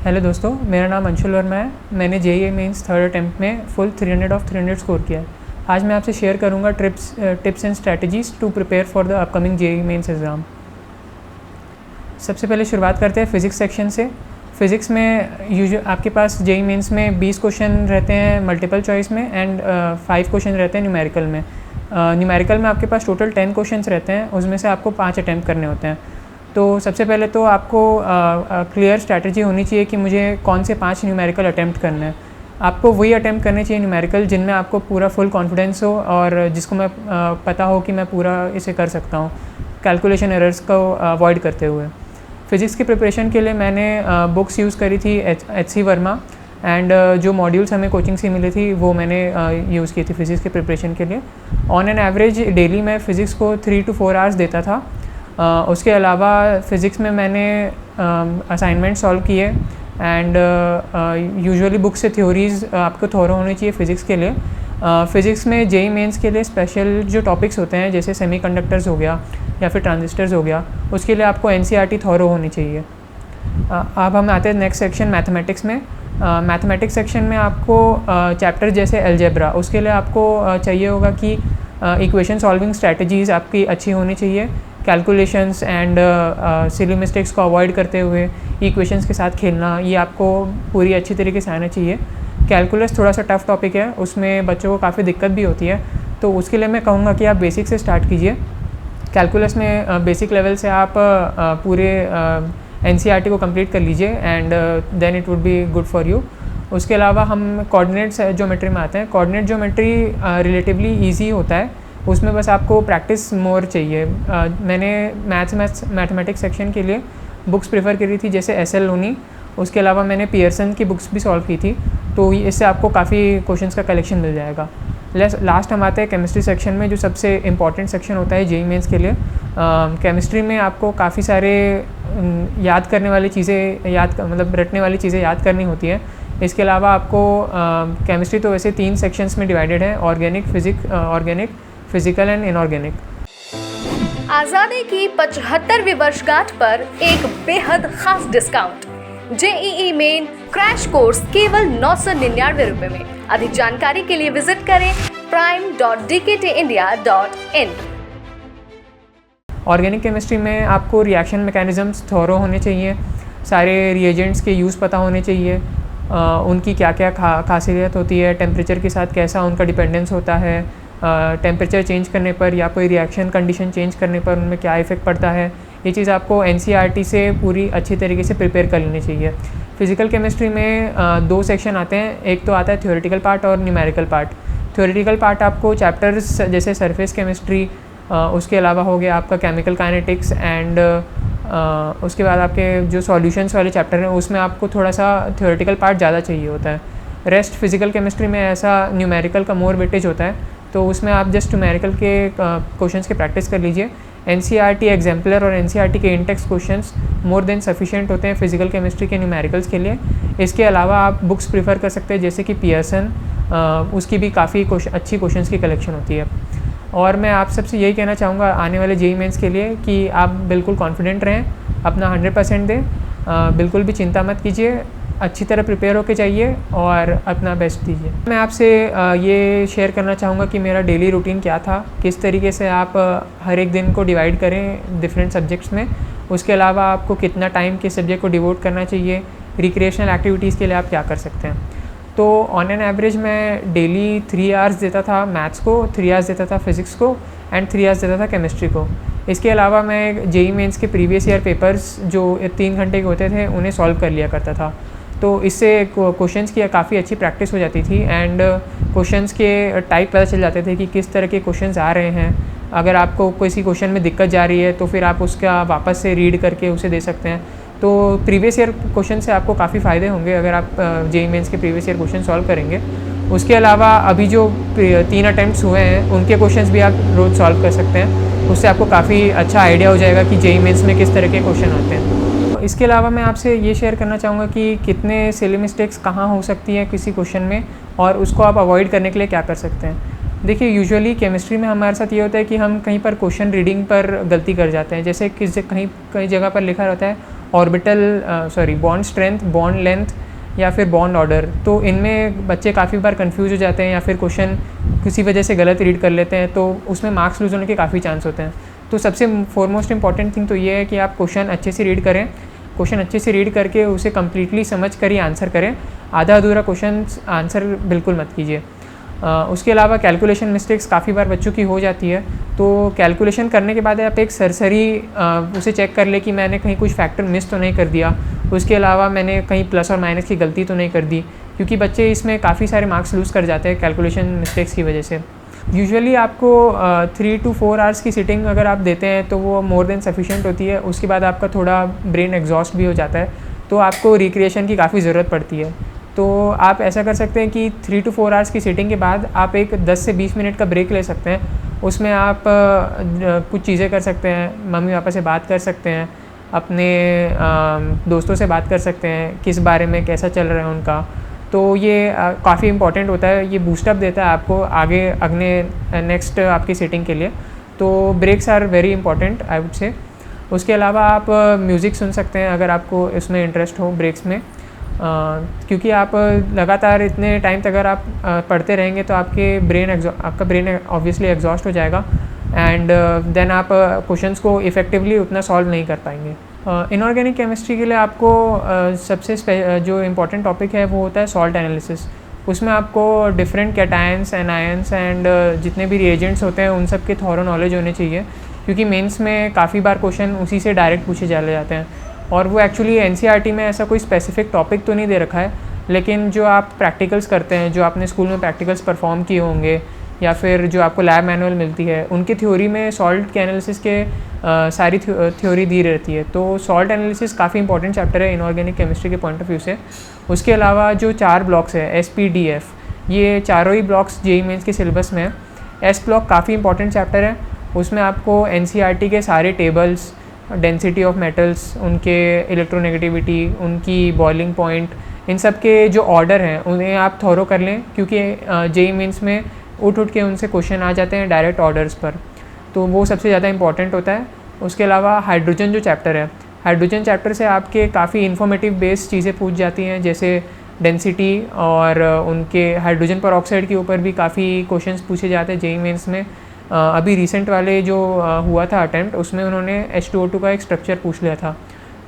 Hello दोस्तों, मेरा नाम अंशुल वर्मा है। मैंने जेईई मेंस थर्ड अटैम्प्ट में फुल 300 ऑफ 300 स्कोर किया है। आज मैं आपसे शेयर करूंगा tips and strategies to prepare for the upcoming JEE Mains exam. सबसे पहले शुरुआत करते हैं फ़िज़िक्स सेक्शन से। फ़िज़िक्स में आपके पास जेईई मेंस में 20 क्वेश्चन रहते हैं मल्टीपल चॉइस में एंड 5 क्वेश्चन रहते हैं न्यूमेरिकल में। न्यूमेरिकल में आपके पास टोटल 10 क्वेश्चन रहते हैं, उसमें से आपको 5 अटैम्प्ट करने होते हैं। तो सबसे पहले तो आपको क्लियर स्ट्रैटेजी होनी चाहिए कि मुझे कौन से 5 न्यूमेरिकल अटैम्प्ट करने हैं। आपको वही अटैम्प्ट करने चाहिए न्यूमेरिकल जिनमें आपको पूरा फुल कॉन्फिडेंस हो और जिसको मैं पता हो कि मैं पूरा इसे कर सकता हूँ, कैलकुलेशन एरर्स को अवॉइड करते हुए। फ़िज़िक्स की प्रिपरेशन के लिए मैंने बुक्स यूज़ करी थी एच.सी. वर्मा एंड जो मॉड्यूल्स हमें कोचिंग से मिली थी वो मैंने यूज़ की थी फ़िज़िक्स की प्रिपरेशन के लिए। ऑन एन एवरेज डेली मैं फ़िज़िक्स को 3 to 4 आवर्स देता था। उसके अलावा फ़िज़िक्स में मैंने असाइनमेंट सॉल्व किए एंड यूजुअली बुक से थ्योरीज़ आपको थोरो होनी चाहिए फ़िज़िक्स के लिए। फ़िज़िक्स में जेईई मेंस के लिए स्पेशल जो टॉपिक्स होते हैं जैसे सेमीकंडक्टर्स हो गया या फिर ट्रांजिस्टर्स हो गया, उसके लिए आपको एनसीईआरटी थोरो होनी चाहिए। अब हम आते हैं नेक्स्ट सेक्शन मैथमेटिक्स में। मैथमेटिक्स सेक्शन में आपको चैप्टर जैसे अलजेब्रा, उसके लिए आपको चाहिए होगा कि इक्वेशन सॉल्विंग स्ट्रैटेजीज़ आपकी अच्छी होनी चाहिए। कैलकुलेशंस एंड सिली मिस्टेक्स को अवॉइड करते हुए इक्वेशंस के साथ खेलना, ये आपको पूरी अच्छी तरीके से आना चाहिए। कैलकुलस थोड़ा सा टफ टॉपिक है, उसमें बच्चों को काफ़ी दिक्कत भी होती है, तो उसके लिए मैं कहूँगा कि आप बेसिक से स्टार्ट कीजिए। कैलकुलस में बेसिक लेवल से आप पूरे एनसीईआरटी को कंप्लीट कर लीजिए and then it would be good for you. उसके अलावा हम कोऑर्डिनेट ज्योमेट्री में आते हैं। कोऑर्डिनेट ज्योमेट्री रिलेटिवली ईजी होता है, उसमें बस आपको प्रैक्टिस मोर चाहिए। मैंने मैथमेटिक्स सेक्शन के लिए बुक्स प्रेफर करी थी जैसे एस.एल. लोनी, उसके अलावा मैंने पियर्सन की बुक्स भी सॉल्व की थी, तो इससे आपको काफ़ी क्वेश्चंस का कलेक्शन मिल जाएगा। लास्ट हम आते हैं केमिस्ट्री सेक्शन में, जो सबसे इम्पॉर्टेंट सेक्शन होता है जेईई मेंस के लिए। केमिस्ट्री में आपको काफ़ी सारे याद करने वाली चीज़ें मतलब रटने वाली चीज़ें याद करनी होती हैं। इसके अलावा आपको केमिस्ट्री तो वैसे 3 सेक्शंस में डिवाइडेड है, ऑर्गेनिक, फिजिकल एंड इनऑर्गेनिक। आजादी की 75वीं वर्षगांठ पर एक बेहद खास discount. JEE main crash course केवल 999 रुपए में। अधिक जानकारी के लिए विजिट करें prime.dktindia.in। ऑर्गेनिक केमिस्ट्री में आपको रिएक्शन मैकेनिज़म्स थोरो होने चाहिए, सारे रिएजेंट्स के यूज़ पता होने चाहिए, उनकी क्या क्या खासियत होती है, टेम्परेचर के साथ कैसा उनका डिपेंडेंस होता है, टेम्परेचर चेंज करने पर या कोई रिएक्शन कंडीशन चेंज करने पर उनमें क्या इफ़ेक्ट पड़ता है। ये चीज़ आपको एनसीईआरटी से पूरी अच्छी तरीके से प्रिपेयर कर लेनी चाहिए। फ़िज़िकल केमिस्ट्री में 2 सेक्शन आते हैं, एक तो आता है थ्योरेटिकल पार्ट और न्यूमेरिकल पार्ट। थ्योरेटिकल पार्ट आपको चैप्टर्स जैसे सरफेस केमिस्ट्री, उसके अलावा हो गया आपका केमिकल काइनेटिक्स एंड उसके बाद आपके जो सॉल्यूशंस वाले चैप्टर हैं उसमें आपको थोड़ा सा थ्योरेटिकल पार्ट ज़्यादा चाहिए होता है। रेस्ट फिज़िकल केमिस्ट्री में ऐसा न्यूमेरिकल का मोर वेटेज होता है, तो उसमें आप जस्ट न्यूमेरिकल के क्वेश्चंस की प्रैक्टिस कर लीजिए। एनसीईआरटी एग्जाम्पलर और एनसीईआरटी के Intex questions more than sufficient होते हैं फिजिकल केमिस्ट्री के न्यूमेरिकल्स के लिए। इसके अलावा आप बुक्स प्रीफर कर सकते हैं जैसे कि पियर्सन, उसकी भी काफ़ी अच्छी क्वेश्चंस की कलेक्शन होती है। और मैं आप सबसे यही कहना चाहूँगा आने वाले जेईई मेंस के लिए कि आप बिल्कुल कॉन्फिडेंट रहें, अपना 100% दें, बिल्कुल भी चिंता मत कीजिए, अच्छी तरह प्रिपेयर होके जाइए और अपना बेस्ट दीजिए। मैं आपसे ये शेयर करना चाहूँगा कि मेरा डेली रूटीन क्या था, किस तरीके से आप हर एक दिन को डिवाइड करें डिफरेंट सब्जेक्ट्स में। उसके अलावा आपको कितना टाइम किस सब्जेक्ट को डिवोट करना चाहिए, रिक्रिएशनल एक्टिविटीज़ के लिए आप क्या कर सकते हैं। तो ऑन एन एवरेज मैं डेली 3 आवर्स देता था मैथ्स को, 3 आवर्स देता था फिज़िक्स को एंड 3 आवर्स देता था केमिस्ट्री को। इसके अलावा मैं जेईई मेंस के प्रीवियस ईयर पेपर्स जो 3 घंटे के होते थे उन्हें सॉल्व कर लिया करता था, तो इससे क्वेश्चंस की काफ़ी अच्छी प्रैक्टिस हो जाती थी एंड क्वेश्चंस के टाइप पता चल जाते थे कि किस तरह के क्वेश्चंस आ रहे हैं। अगर आपको किसी क्वेश्चन में दिक्कत जा रही है तो फिर आप उसका वापस से रीड करके उसे दे सकते हैं। तो प्रीवियस ईयर क्वेश्चन से आपको काफ़ी फ़ायदे होंगे अगर आप जेईई मेंस के प्रीवियस ईयर क्वेश्चन सॉल्व करेंगे। उसके अलावा अभी जो 3 अटैम्प्ट्स हुए हैं उनके क्वेश्चंस भी आप रोज़ सॉल्व कर सकते हैं, उससे आपको काफ़ी अच्छा आइडिया हो जाएगा कि जेईई मेंस में किस तरह के क्वेश्चन आते हैं। इसके अलावा मैं आपसे ये शेयर करना चाहूँगा कि कितने सिली मिस्टेक्स कहाँ हो सकती हैं किसी क्वेश्चन में और उसको आप अवॉइड करने के लिए क्या कर सकते हैं। देखिए यूजुअली केमिस्ट्री में हमारे साथ ये होता है कि हम कहीं पर क्वेश्चन रीडिंग पर गलती कर जाते हैं, जैसे कहीं जगह पर लिखा रहता है बॉन्ड स्ट्रेंथ, बॉन्ड लेंथ या फिर बॉन्ड ऑर्डर। तो इनमें बच्चे काफ़ी बार कंफ्यूज हो जाते हैं या फिर क्वेश्चन किसी वजह से गलत रीड कर लेते हैं, तो उसमें मार्क्स लूज़ होने के काफ़ी चांस होते हैं। तो सबसे फॉरमोस्ट इंपॉर्टेंट थिंग तो ये है कि आप क्वेश्चन अच्छे से रीड करें, क्वेश्चन अच्छे से रीड करके उसे कम्प्लीटली समझ कर ही आंसर करें। आधा अधूरा क्वेश्चन आंसर बिल्कुल मत कीजिए। उसके अलावा कैलकुलेशन मिस्टेक्स काफ़ी बार बच्चों की हो जाती है, तो कैलकुलेशन करने के बाद आप एक सरसरी उसे चेक कर ले कि मैंने कहीं कुछ फैक्टर मिस तो नहीं कर दिया, उसके अलावा मैंने कहीं प्लस और माइनस की गलती तो नहीं कर दी, क्योंकि बच्चे इसमें काफ़ी सारे मार्क्स लूज़ कर जाते हैं कैलकुलेशन मिस्टेक्स की वजह से। यूजुअली आपको 3 to 4 आवर्स की सिटिंग अगर आप देते हैं तो वो मोर देन सफिशिएंट होती है। उसके बाद आपका थोड़ा ब्रेन एग्जॉस्ट भी हो जाता है, तो आपको रिक्रिएशन की काफ़ी ज़रूरत पड़ती है। तो आप ऐसा कर सकते हैं कि 3 to 4 आवर्स की सिटिंग के बाद आप एक 10 से 20 मिनट का ब्रेक ले सकते हैं। उसमें आप कुछ चीज़ें कर सकते हैं, मम्मी पापा से बात कर सकते हैं, अपने दोस्तों से बात कर सकते हैं किस बारे में कैसा चल रहा है उनका। तो ये काफ़ी इंपॉर्टेंट होता है, ये बूस्टअप देता है आपको आगे अगले नेक्स्ट आपकी सिटिंग के लिए। तो breaks are very important I would say. उसके अलावा आप म्यूज़िक सुन सकते हैं अगर आपको इसमें इंटरेस्ट हो ब्रेक्स में, क्योंकि आप लगातार इतने टाइम तक अगर आप पढ़ते रहेंगे तो आपका ब्रेन ऑब्वियसली एग्जॉस्ट हो जाएगा एंड देन आप क्वेश्चंस को इफ़ेक्टिवली उतना सॉल्व नहीं कर पाएंगे। इनऑर्गेनिक केमिस्ट्री के लिए आपको सबसे जो इम्पोर्टेंट टॉपिक है वो होता है सॉल्ट एनालिसिस। उसमें आपको डिफरेंट कैटायंस, एनायंस एंड जितने भी रिएजेंट्स होते हैं उन सब के थॉरो नॉलेज होने चाहिए, क्योंकि मेंस में काफ़ी बार क्वेश्चन उसी से डायरेक्ट पूछे चले जाते हैं। और वो एक्चुअली एनसीईआरटी में ऐसा कोई स्पेसिफिक टॉपिक तो नहीं दे रखा है, लेकिन जो आप प्रैक्टिकल्स करते हैं, जो आपने स्कूल में प्रैक्टिकल्स परफॉर्म किए होंगे या फिर जो आपको लैब मैनुअल मिलती है, उनकी थ्योरी में सॉल्ट के एनालिसिस के सारी थ्योरी दी रहती है। तो सॉल्ट एनालिसिस काफ़ी इंपॉर्टेंट चैप्टर है इनऑर्गेनिक केमिस्ट्री के पॉइंट ऑफ व्यू से। उसके अलावा जो 4 ब्लॉक्स है SPDF, ये चारों ही ब्लॉक्स जेईई मेंस के सिलेबस में है। एस ब्लॉक काफ़ी इंपॉर्टेंट चैप्टर है, उसमें आपको एनसीईआरटी के सारे टेबल्स, डेंसिटी ऑफ मेटल्स, उनके इलेक्ट्रोनेगेटिविटी, उनकी बॉइलिंग पॉइंट, इन सब के जो ऑर्डर हैं उन्हें आप थॉरो कर लें, क्योंकि जेईई मेंस में उठ के उनसे क्वेश्चन आ जाते हैं डायरेक्ट ऑर्डर्स पर, तो वो सबसे ज़्यादा इंपॉर्टेंट होता है। उसके अलावा हाइड्रोजन जो चैप्टर है, हाइड्रोजन चैप्टर से आपके काफ़ी इन्फॉर्मेटिव बेस्ड चीज़ें पूछ जाती हैं, जैसे डेंसिटी और उनके हाइड्रोजन पर ऑक्साइड के ऊपर भी काफ़ी क्वेश्चंस पूछे जाते हैं जेईई मेंस में। अभी रिसेंट वाले जो हुआ था अटैम्प्ट, उसमें उन्होंने H2O2 का एक स्ट्रक्चर पूछ लिया था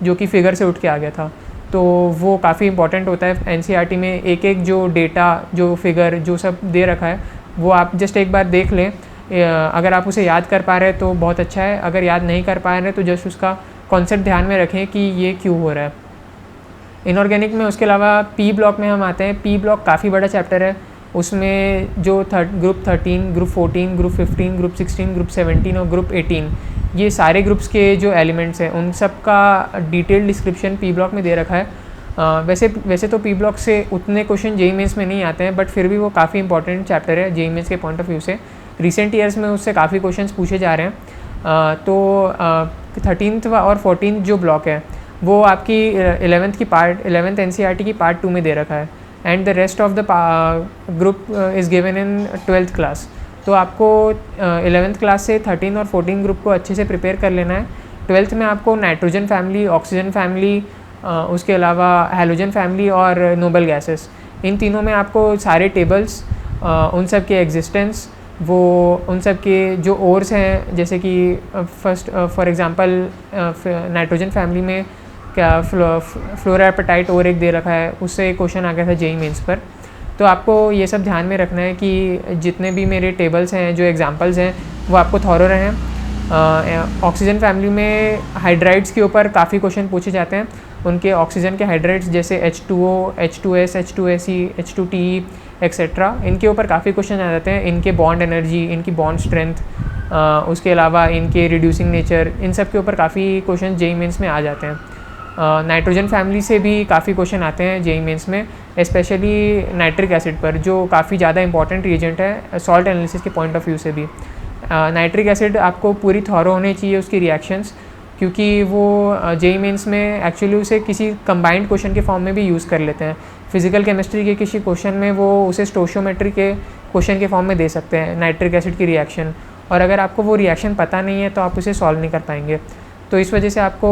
जो कि फिगर से उठ के आ गया था, तो वो काफ़ी इंपॉर्टेंट होता है। एनसीईआरटी में एक एक जो डेटा, जो फिगर, जो सब दे रखा है वो आप जस्ट एक बार देख लें। अगर आप उसे याद कर पा रहे हैं तो बहुत अच्छा है, अगर याद नहीं कर पा रहे हैं तो जस्ट उसका कॉन्सेप्ट ध्यान में रखें कि ये क्यों हो रहा है। इनऑर्गेनिक में उसके अलावा P ब्लॉक में हम आते हैं। P ब्लॉक काफ़ी बड़ा चैप्टर है, उसमें जो group 13, group 14, group 15, group 16, group 17 और ग्रुप 18, ये सारे ग्रुप्स के जो एलिमेंट्स हैं उन सब का डिटेल डिस्क्रिप्शन P ब्लॉक में दे रखा है। वैसे तो P ब्लॉक से उतने क्वेश्चन जेईई मेंस में नहीं आते हैं, बट फिर भी वो काफ़ी इंपॉर्टेंट चैप्टर है जेईई मेंस के पॉइंट ऑफ व्यू से। रिसेंट ईयर्स में उससे काफ़ी क्वेश्चंस पूछे जा रहे हैं। तो 13th और 14th जो ब्लॉक है वो आपकी 11th एनसीईआरटी की पार्ट 2 में दे रखा है, and the rest of the group is given in 12th class. तो आपको 11th क्लास से 13 और 14 ग्रुप को अच्छे से प्रिपेयर कर लेना है। 12th में आपको नाइट्रोजन फैमिली, ऑक्सीजन फैमिली, उसके अलावा हैलोजन फैमिली और नोबल गैसेस, इन तीनों में आपको सारे टेबल्स, उन सब के एग्जिस्टेंस, वो उन सब के जो ओर्स हैं, जैसे कि first for example nitrogen family में क्या फ्लोरापेटाइट ओर एक दे रखा है, उससे एक क्वेश्चन आ गया था जेईई मेंस पर। तो आपको ये सब ध्यान में रखना है कि जितने भी मेरे टेबल्स हैं, जो एग्जांपल्स हैं, वो आपको थॉरो रहें। ऑक्सीजन फैमिली में हाइड्राइड्स के ऊपर काफ़ी क्वेश्चन पूछे जाते हैं। उनके ऑक्सीजन के हाइड्राइड्स जैसे H2O, H2S, H2Se, H2TE etcetera, इनके ऊपर काफ़ी क्वेश्चन आ जाते हैं। इनके बॉन्ड एनर्जी, इनकी बॉन्ड स्ट्रेंथ, उसके अलावा इनके रिड्यूसिंग नेचर, इन सब के ऊपर काफ़ी क्वेश्चन जेईई मेंस में आ जाते हैं। नाइट्रोजन फैमिली से भी काफ़ी क्वेश्चन आते हैं जेईई मेंस में, स्पेशली नाइट्रिक एसिड पर, जो काफ़ी ज़्यादा इंपॉर्टेंट रिएजेंट है सॉल्ट एनालिसिस के पॉइंट ऑफ व्यू से भी। नाइट्रिक एसिड आपको पूरी थॉरो होनी चाहिए उसकी रिएक्शंस, क्योंकि वो जेईई मेंस में एक्चुअली उसे किसी कंबाइंड क्वेश्चन के फॉर्म में भी यूज़ कर लेते हैं। फिजिकल केमिस्ट्री के किसी क्वेश्चन में वो उसे स्टोशियोमेट्री के क्वेश्चन के फॉर्म में दे सकते हैं नाइट्रिक एसिड की रिएक्शन, और अगर आपको वो रिएक्शन पता नहीं है तो आप उसे सॉल्व नहीं कर पाएंगे। तो इस वजह से आपको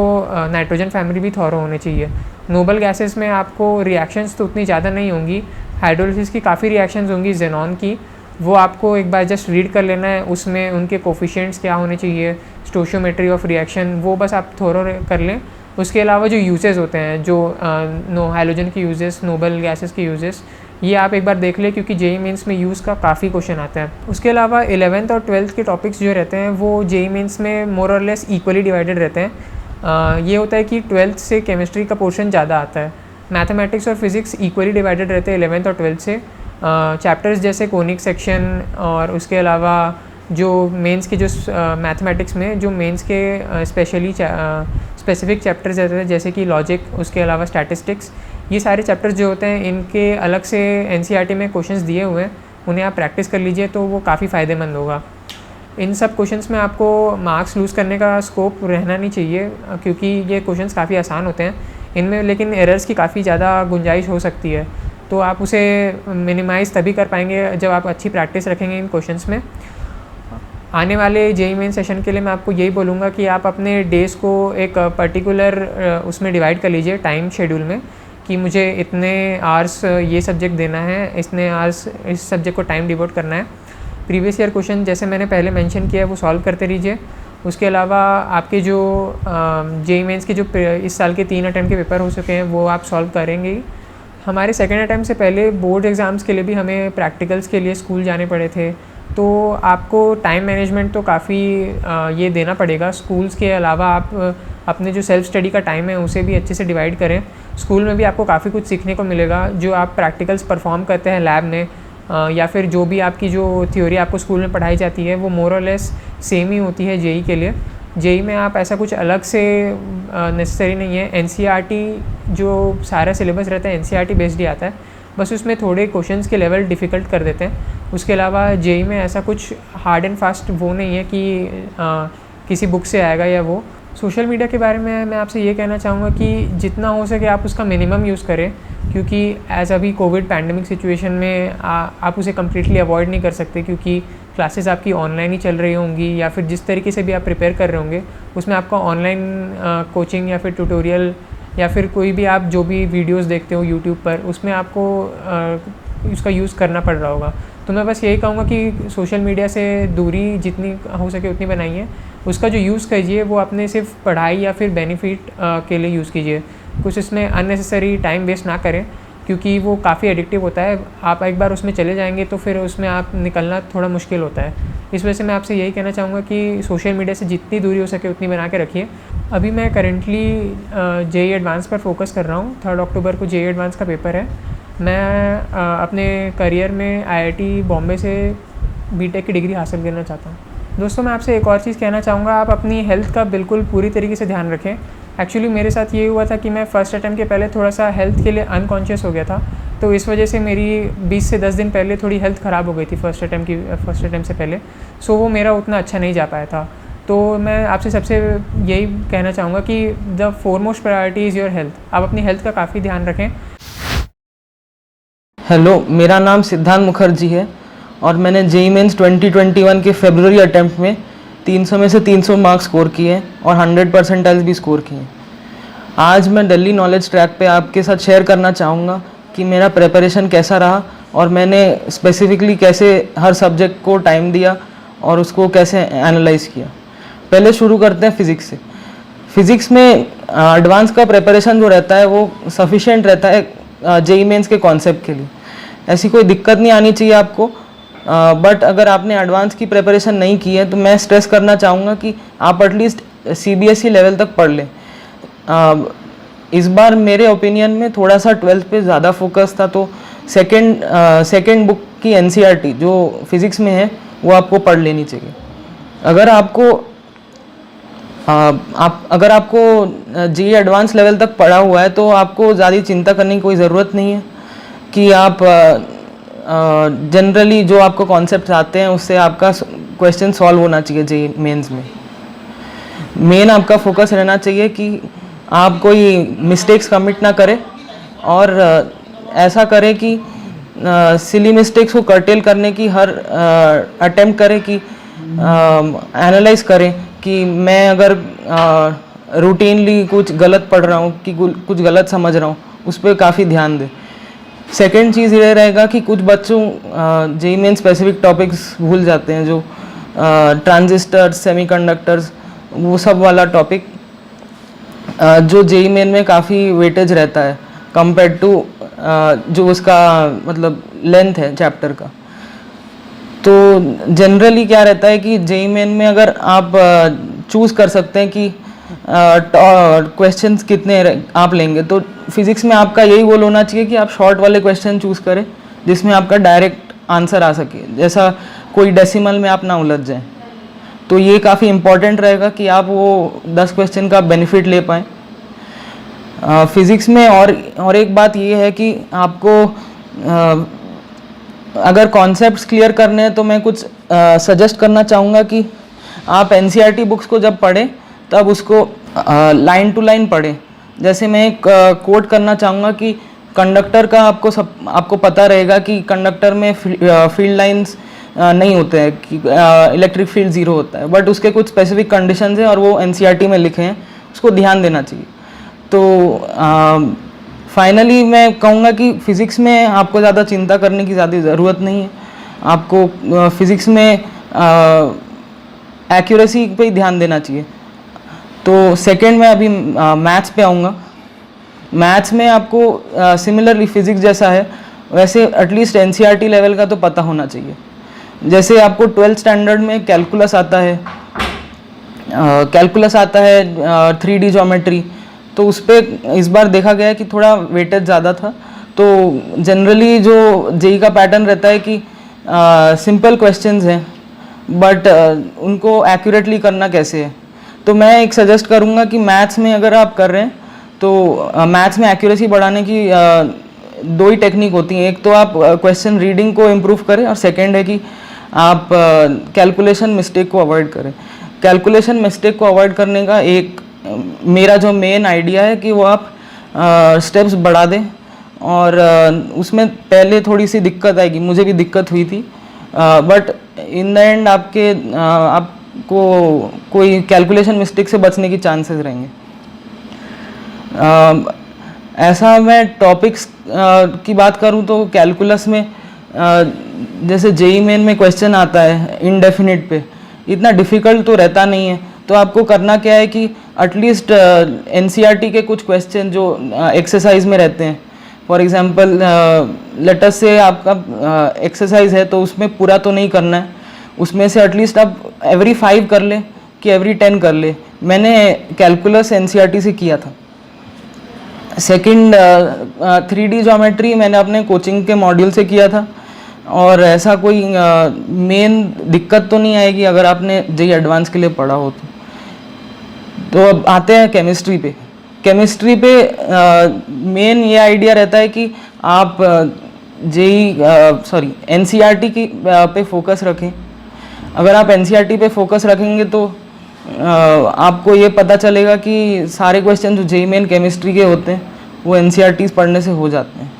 नाइट्रोजन फैमिली भी थॉरो होने चाहिए। नोबल गैसेस में आपको रिएक्शंस तो उतनी ज़्यादा नहीं होंगी, हाइड्रोलिसिस की काफ़ी रिएक्शंस होंगी ज़ेनॉन की, वो आपको एक बार जस्ट रीड कर लेना है, उसमें उनके कोफिशिएंट्स क्या होने चाहिए, स्टोशियोमेट्री ऑफ रिएक्शन, वो बस आप थोरो कर लें। उसके अलावा जो यूजेस होते हैं, जो हाइड्रोजन के यूजेस, नोबल गैसेस के यूजेस, ये आप एक बार देख लें क्योंकि जेई मेंस में यूज़ का काफ़ी क्वेश्चन आता है। उसके अलावा 11th और 12th के टॉपिक्स जो रहते हैं वो जेई मेंस में मोर और लेस इक्वली डिवाइडेड रहते हैं। ये होता है कि 12th से केमिस्ट्री का पोर्शन ज़्यादा आता है, मैथमेटिक्स और फिज़िक्स इक्वली डिवाइडेड रहते हैं 11th और 12th से। चैप्टर्स जैसे कोनिक सेक्शन और उसके अलावा जो मेंस के जो मैथमेटिक्स में जो मेंस के स्पेसिफिक चैप्टर्स रहते हैं जैसे कि लॉजिक, उसके अलावा स्टैटिस्टिक्स, ये सारे चैप्टर्स जो होते हैं इनके अलग से एनसीईआरटी में क्वेश्चंस दिए हुए हैं, उन्हें आप प्रैक्टिस कर लीजिए तो वो काफ़ी फ़ायदेमंद होगा। इन सब क्वेश्चंस में आपको मार्क्स लूज़ करने का स्कोप रहना नहीं चाहिए क्योंकि ये क्वेश्चंस काफ़ी आसान होते हैं इनमें, लेकिन एरर्स की काफ़ी ज़्यादा गुंजाइश हो सकती है, तो आप उसे मिनिमाइज़ तभी कर पाएंगे जब आप अच्छी प्रैक्टिस रखेंगे इन क्वेश्चंस में। आने वाले जेईई मेन सेशन के लिए मैं आपको यही बोलूँगा कि आप अपने डेज़ को एक पर्टिकुलर उसमें डिवाइड कर लीजिए टाइम शेड्यूल में, कि मुझे इतने आवर्स ये सब्जेक्ट देना है, इतने आवर्स इस सब्जेक्ट को टाइम डिवोट करना है। प्रीवियस ईयर क्वेश्चन जैसे मैंने पहले मेंशन किया है वो सॉल्व करते रहिए। उसके अलावा आपके जो जेईई मेंस के जो इस साल के 3 अटेम्प्ट के पेपर हो चुके हैं वो आप सॉल्व करेंगे ही। हमारे सेकेंड अटेम्प्ट से पहले बोर्ड एग्ज़ाम्स के लिए भी हमें प्रैक्टिकल्स के लिए स्कूल जाने पड़े थे, तो आपको टाइम मैनेजमेंट तो काफ़ी ये देना पड़ेगा। स्कूल्स के अलावा आप अपने जो सेल्फ स्टडी का टाइम है उसे भी अच्छे से डिवाइड करें। स्कूल में भी आपको काफ़ी कुछ सीखने को मिलेगा, जो आप प्रैक्टिकल्स परफॉर्म करते हैं लैब में या फिर जो भी आपकी जो थ्योरी आपको स्कूल में पढ़ाई जाती है वो मोर और लेस सेम ही होती है जेईई के लिए। जेईई में आप ऐसा कुछ अलग से नेसेसरी नहीं है। एनसीईआरटी जो सारा सिलेबस रहता है एनसीईआरटी बेस्ड ही आता है, बस उसमें थोड़े क्वेश्चंस के लेवल डिफ़िकल्ट कर देते हैं। उसके अलावा जेईई में ऐसा कुछ हार्ड एंड फास्ट वो नहीं है कि किसी बुक से आएगा या वो। सोशल मीडिया के बारे में मैं आपसे ये कहना चाहूँगा कि जितना हो सके आप उसका मिनिमम यूज़ करें, क्योंकि एज अभी कोविड पैंडमिक सिचुएशन में आप उसे कम्प्लीटली अवॉइड नहीं कर सकते, क्योंकि क्लासेस आपकी ऑनलाइन ही चल रही होंगी या फिर जिस तरीके से भी आप प्रिपेयर कर रहे होंगे उसमें आपका ऑनलाइन कोचिंग या फिर ट्यूटोरियल या फिर कोई भी आप जो भी वीडियोस देखते हो यूट्यूब पर उसमें आपको उसका यूज़ करना पड़ रहा होगा। तो मैं बस यही कहूँगा कि सोशल मीडिया से दूरी जितनी हो सके उतनी बनाइए, उसका जो यूज़ कीजिए वो अपने सिर्फ पढ़ाई या फिर बेनिफिट के लिए यूज़ कीजिए, कुछ इसमें अननेसेसरी टाइम वेस्ट ना करें क्योंकि वो काफ़ी एडिक्टिव होता है। आप एक बार उसमें चले जाएंगे तो फिर उसमें आप निकलना थोड़ा मुश्किल होता है। इस वजह से मैं आपसे यही कहना चाहूँगा कि सोशल मीडिया से जितनी दूरी हो सके उतनी बना के रखिए। अभी मैं करेंटली जेईई एडवांस पर फोकस कर रहा हूँ। 3 अक्टूबर को जेईई एडवांस का पेपर है। मैं अपने करियर में आईआईटी बॉम्बे से बीटेक की डिग्री हासिल करना चाहता हूँ। दोस्तों मैं आपसे एक और चीज़ कहना चाहूँगा, आप अपनी हेल्थ का बिल्कुल पूरी तरीके से ध्यान रखें। एक्चुअली मेरे साथ ये हुआ था कि मैं फ़र्स्ट अटैम्प्ट के पहले थोड़ा सा हेल्थ के लिए अनकॉन्शियस हो गया था, तो इस वजह से मेरी 20 से 10 दिन पहले थोड़ी हेल्थ ख़राब हो गई थी फर्स्ट अटैम्प्ट से पहले, सो वो मेरा उतना अच्छा नहीं जा पाया था। तो मैं आपसे सबसे यही कहना चाहूँगा कि the foremost priority is your health. आप अपनी हेल्थ का काफ़ी ध्यान रखें। हेलो, मेरा नाम सिद्धांत मुखर्जी है और मैंने जेईई मेंस 2021 के फरवरी अटैम्प्ट में 300 में से 300 मार्क्स स्कोर किए हैं और 100 परसेंटाइल्स भी स्कोर किए हैं। आज मैं दिल्ली नॉलेज ट्रैक पे आपके साथ शेयर करना चाहूँगा कि मेरा प्रिपरेशन कैसा रहा और मैंने स्पेसिफिकली कैसे हर सब्जेक्ट को टाइम दिया और उसको कैसे एनालाइज किया। पहले शुरू करते हैं फ़िज़िक्स से। फ़िज़िक्स में एडवांस का प्रिपरेशन जो रहता है वो सफिशिएंट रहता है जेईई मेंस के कॉन्सेप्ट के लिए। ऐसी कोई दिक्कत नहीं आनी चाहिए आपको, बट अगर आपने एडवांस की प्रिपरेशन नहीं की है तो मैं स्ट्रेस करना चाहूँगा कि आप एटलीस्ट सीबीएसई लेवल तक पढ़ लें। इस बार मेरे ओपिनियन में थोड़ा सा 12th पे ज़्यादा फोकस था, तो सेकेंड बुक की एनसीईआरटी जो फिज़िक्स में है वो आपको पढ़ लेनी चाहिए। अगर आपको जेईई एडवांस लेवल तक पढ़ा हुआ है तो आपको ज़्यादा चिंता करने की कोई ज़रूरत नहीं है कि आप जनरली जो आपको कॉन्सेप्ट आते हैं उससे आपका क्वेश्चन सॉल्व होना चाहिए। जेईई मेंस में मेन आपका फोकस रहना चाहिए कि आप कोई मिस्टेक्स कमिट ना करें और ऐसा करें कि सिली मिस्टेक्स को कर्टेल करने की हर अटेम्प्ट करें कि एनालाइज करें कि मैं अगर रूटीनली कुछ गलत पढ़ रहा हूँ कि कुछ गलत समझ रहा हूँ, उस पर काफ़ी ध्यान दें। सेकंड चीज़ ये रहेगा कि कुछ बच्चों जेईई मेन स्पेसिफिक टॉपिक्स भूल जाते हैं, जो ट्रांजिस्टर्स, सेमीकंडक्टर्स, वो सब वाला टॉपिक जो जेईई मेन में काफ़ी वेटेज रहता है कंपेयर टू जो उसका मतलब लेंथ है चैप्टर का। तो जनरली क्या रहता है कि जेईई मेन में अगर आप चूज़ कर सकते हैं कि क्वेश्चंस कितने आप लेंगे, तो फिज़िक्स में आपका यही गोल होना चाहिए कि आप शॉर्ट वाले क्वेश्चन चूज़ करें जिसमें आपका डायरेक्ट आंसर आ सके, जैसा कोई डेसिमल में आप ना उलझ जाएं। तो ये काफ़ी इम्पॉर्टेंट रहेगा कि आप वो 10 क्वेश्चन का बेनिफिट ले पाएँ। फिज़िक्स में और एक बात ये है कि आपको अगर कॉन्सेप्ट्स क्लियर करने हैं तो मैं कुछ सजेस्ट करना चाहूँगा कि आप एनसीईआरटी बुक्स को जब पढ़ें तब उसको लाइन टू लाइन पढ़ें। जैसे मैं एक कोट करना चाहूँगा कि कंडक्टर का आपको पता रहेगा कि कंडक्टर में फील्ड लाइंस नहीं होते हैं, कि इलेक्ट्रिक फील्ड ज़ीरो होता है, बट उसके कुछ स्पेसिफिक कंडीशंस हैं और वो एनसीईआरटी में लिखे हैं, उसको ध्यान देना चाहिए। तो फाइनली मैं कहूँगा कि फ़िज़िक्स में आपको ज़्यादा चिंता करने की ज़्यादा ज़रूरत नहीं है। आपको फ़िज़िक्स में एक्यूरेसी पे ही ध्यान देना चाहिए। तो सेकंड में अभी मैथ्स पे आऊँगा। मैथ्स में आपको सिमिलरली फ़िज़िक्स जैसा है वैसे एटलीस्ट एनसीईआरटी लेवल का तो पता होना चाहिए। जैसे आपको 12th स्टैंडर्ड में कैलकुलस आता है, 3D ज्योमेट्री, तो उस पर इस बार देखा गया है कि थोड़ा वेटेज ज़्यादा था। तो जनरली जो जेईई का पैटर्न रहता है कि सिंपल क्वेश्चंस हैं बट उनको एक्यूरेटली करना कैसे है। तो मैं एक सजेस्ट करूँगा कि मैथ्स में अगर आप कर रहे हैं तो मैथ्स में एक्यूरेसी बढ़ाने की दो ही टेक्निक होती हैं। एक तो आप क्वेश्चन रीडिंग को इम्प्रूव करें और सेकेंड है कि आप कैलकुलेशन मिस्टेक को अवॉइड करें। कैलकुलेशन मिस्टेक को अवॉइड करने का एक मेरा जो मेन आइडिया है कि वो आप स्टेप्स बढ़ा दें और उसमें पहले थोड़ी सी दिक्कत आएगी, मुझे भी दिक्कत हुई थी, बट इन द एंड आपको कोई कैलकुलेशन मिस्टेक से बचने की चांसेस रहेंगे। ऐसा मैं टॉपिक्स की बात करूं तो कैलकुलस में जैसे जेईई मेन में क्वेश्चन आता है इनडेफिनिट पे, इतना डिफ़िकल्ट तो रहता नहीं है। तो आपको करना क्या है कि एटलीस्ट एनसीईआरटी के कुछ क्वेश्चन जो एक्सरसाइज में रहते हैं, फॉर एग्जांपल लेट अस से आपका एक्सरसाइज है तो उसमें पूरा तो नहीं करना है, उसमें से एटलीस्ट आप एवरी 5 कर ले कि एवरी 10 कर ले। मैंने कैलकुलस एनसीईआरटी से किया था। सेकंड 3D ज्योमेट्री मैंने अपने कोचिंग के मॉड्यूल से किया था और ऐसा कोई मेन दिक्कत तो नहीं आएगी अगर आपने जेईई एडवांस के लिए पढ़ा हो तो अब आते हैं केमिस्ट्री पे। केमिस्ट्री पे मेन ये आइडिया रहता है कि आप एनसीईआरटी की पे फोकस रखें। अगर आप एनसीईआरटी पे फोकस रखेंगे तो आपको ये पता चलेगा कि सारे क्वेश्चन जो जेईई मेन केमिस्ट्री के होते हैं वो एनसीईआरटी पढ़ने से हो जाते हैं।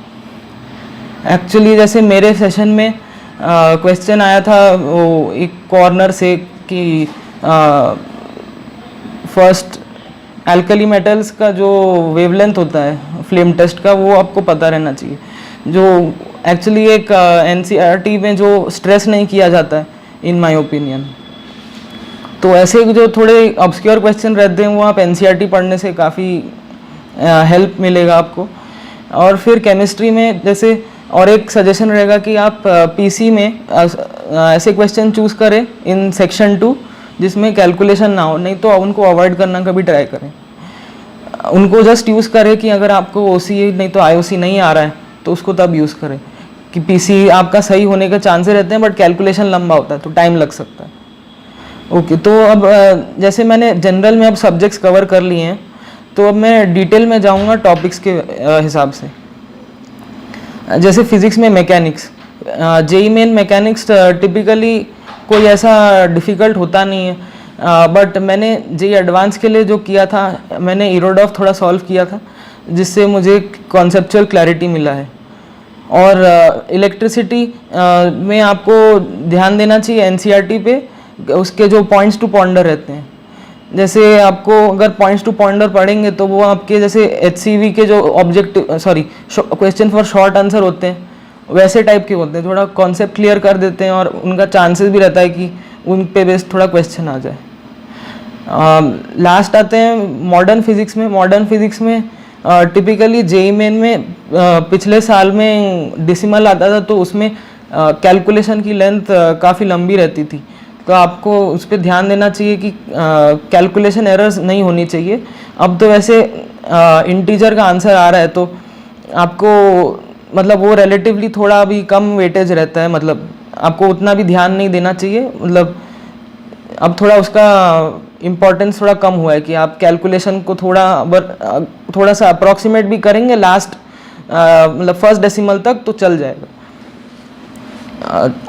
एक्चुअली जैसे मेरे सेशन में क्वेश्चन आया था वो एक कॉर्नर से कि फर्स्ट एल्कली मेटल्स का जो वेवलेंथ होता है फ्लेम टेस्ट का वो आपको पता रहना चाहिए, जो एक्चुअली एक एनसीईआरटी में जो स्ट्रेस नहीं किया जाता है इन माय ओपिनियन। तो ऐसे जो थोड़े ऑब्सक्योर क्वेश्चन रहते हैं वो आप एनसीईआरटी पढ़ने से काफ़ी हेल्प मिलेगा आपको। और फिर केमिस्ट्री में जैसे और एक सजेशन रहेगा कि आप पीसी में ऐसे क्वेश्चन चूज़ करें इन सेक्शन 2 जिसमें कैलकुलेशन ना हो, नहीं तो उनको अवॉइड करना कभी ट्राई करें। उनको जस्ट यूज़ करें कि अगर आपको ओसी नहीं तो आईओसी नहीं आ रहा है तो उसको तब यूज़ करें कि पीसी आपका सही होने के चांसेस रहते हैं बट कैलकुलेशन लंबा होता है तो टाइम लग सकता है। ओके, तो अब जैसे मैंने जनरल में अब सब्जेक्ट्स कवर कर लिए हैं तो अब मैं डिटेल में जाऊंगा टॉपिक्स के हिसाब से। जैसे फिज़िक्स में mechanics, JEE main mechanics typically कोई ऐसा डिफ़िकल्ट होता नहीं है, बट मैंने जेईई एडवांस के लिए जो किया था मैंने इरोडॉफ थोड़ा सॉल्व किया था जिससे मुझे कॉन्सेप्चुअल क्लैरिटी मिला है। और इलेक्ट्रिसिटी में आपको ध्यान देना चाहिए एनसीईआरटी पे, उसके जो पॉइंट्स टू पॉन्डर रहते हैं जैसे आपको अगर पॉइंट्स टू पॉइंटर पढ़ेंगे तो वो आपके जैसे HCV के जो objective question for short answer होते हैं वैसे टाइप के होते हैं, थोड़ा कॉन्सेप्ट क्लियर कर देते हैं और उनका चांसेस भी रहता है कि उन पे बेस्ड थोड़ा क्वेश्चन आ जाए। लास्ट आते हैं मॉडर्न फिजिक्स में टिपिकली जेईई मेन में पिछले साल में डेसिमल आता था, तो उसमें कैलकुलेशन की लेंथ काफ़ी लंबी रहती थी, तो आपको उस पर ध्यान देना चाहिए कि कैलकुलेशन एरर्स नहीं होनी चाहिए। अब तो वैसे इंटीजर का आंसर आ रहा है, तो आपको मतलब वो रिलेटिवली थोड़ा भी कम वेटेज रहता है, मतलब आपको उतना भी ध्यान नहीं देना चाहिए। मतलब अब थोड़ा उसका इम्पोर्टेंस थोड़ा कम हुआ है कि आप कैलकुलेशन को थोड़ा सा अप्रॉक्सीमेट भी करेंगे लास्ट मतलब फर्स्ट डेसिमल तक तो चल जाएगा।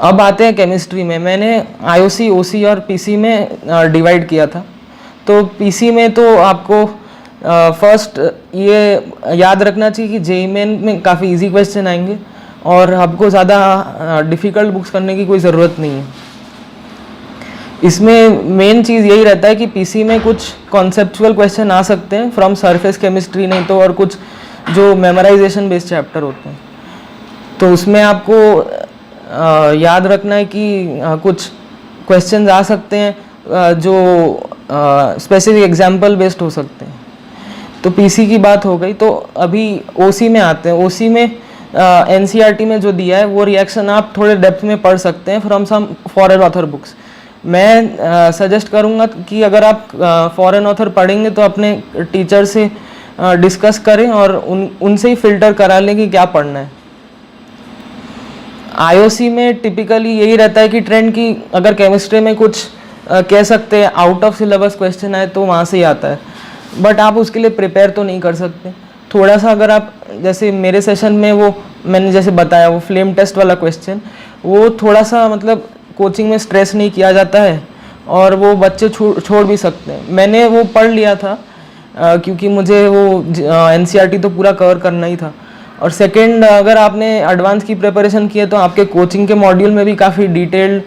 अब आते हैं केमिस्ट्री में। मैंने IOC, OC और PC में डिवाइड किया था। तो PC में तो आपको फर्स्ट ये याद रखना चाहिए कि जेईई मेन में काफ़ी इजी क्वेश्चन आएंगे और आपको ज़्यादा डिफ़िकल्ट बुक्स करने की कोई ज़रूरत नहीं है। इसमें मेन चीज़ यही रहता है कि PC में कुछ कॉन्सेप्चुअल क्वेश्चन आ सकते हैं फ्रॉम सरफेस केमिस्ट्री, नहीं तो और कुछ जो मेमोराइजेशन बेस्ड चैप्टर होते हैं, तो उसमें आपको याद रखना है कि कुछ क्वेश्चंस आ सकते हैं जो स्पेसिफिक एग्जाम्पल बेस्ड हो सकते हैं। तो PC की बात हो गई, तो अभी OC में आते हैं। OC में NCERT में जो दिया है वो रिएक्शन आप थोड़े डेप्थ में पढ़ सकते हैं from some foreign author books. मैं सजेस्ट करूँगा कि अगर आप फॉरेन ऑथर पढ़ेंगे तो अपने टीचर से डिस्कस करें और उनसे ही फिल्टर करा लें कि क्या पढ़ना है। IOC में टिपिकली यही रहता है कि ट्रेंड की अगर केमिस्ट्री में कुछ कह सकते हैं आउट ऑफ सिलेबस क्वेश्चन आए तो वहाँ से ही आता है, बट आप उसके लिए प्रिपेयर तो नहीं कर सकते। थोड़ा सा अगर आप जैसे मेरे सेशन में वो मैंने जैसे बताया वो फ्लेम टेस्ट वाला क्वेश्चन, वो थोड़ा सा मतलब कोचिंग में स्ट्रेस नहीं किया जाता है और वो बच्चे छोड़ भी सकते हैं। मैंने वो पढ़ लिया था क्योंकि मुझे वो NCERT तो पूरा कवर करना ही था। और सेकंड, अगर आपने एडवांस की प्रिपरेशन की है तो आपके कोचिंग के मॉड्यूल में भी काफ़ी डिटेल्ड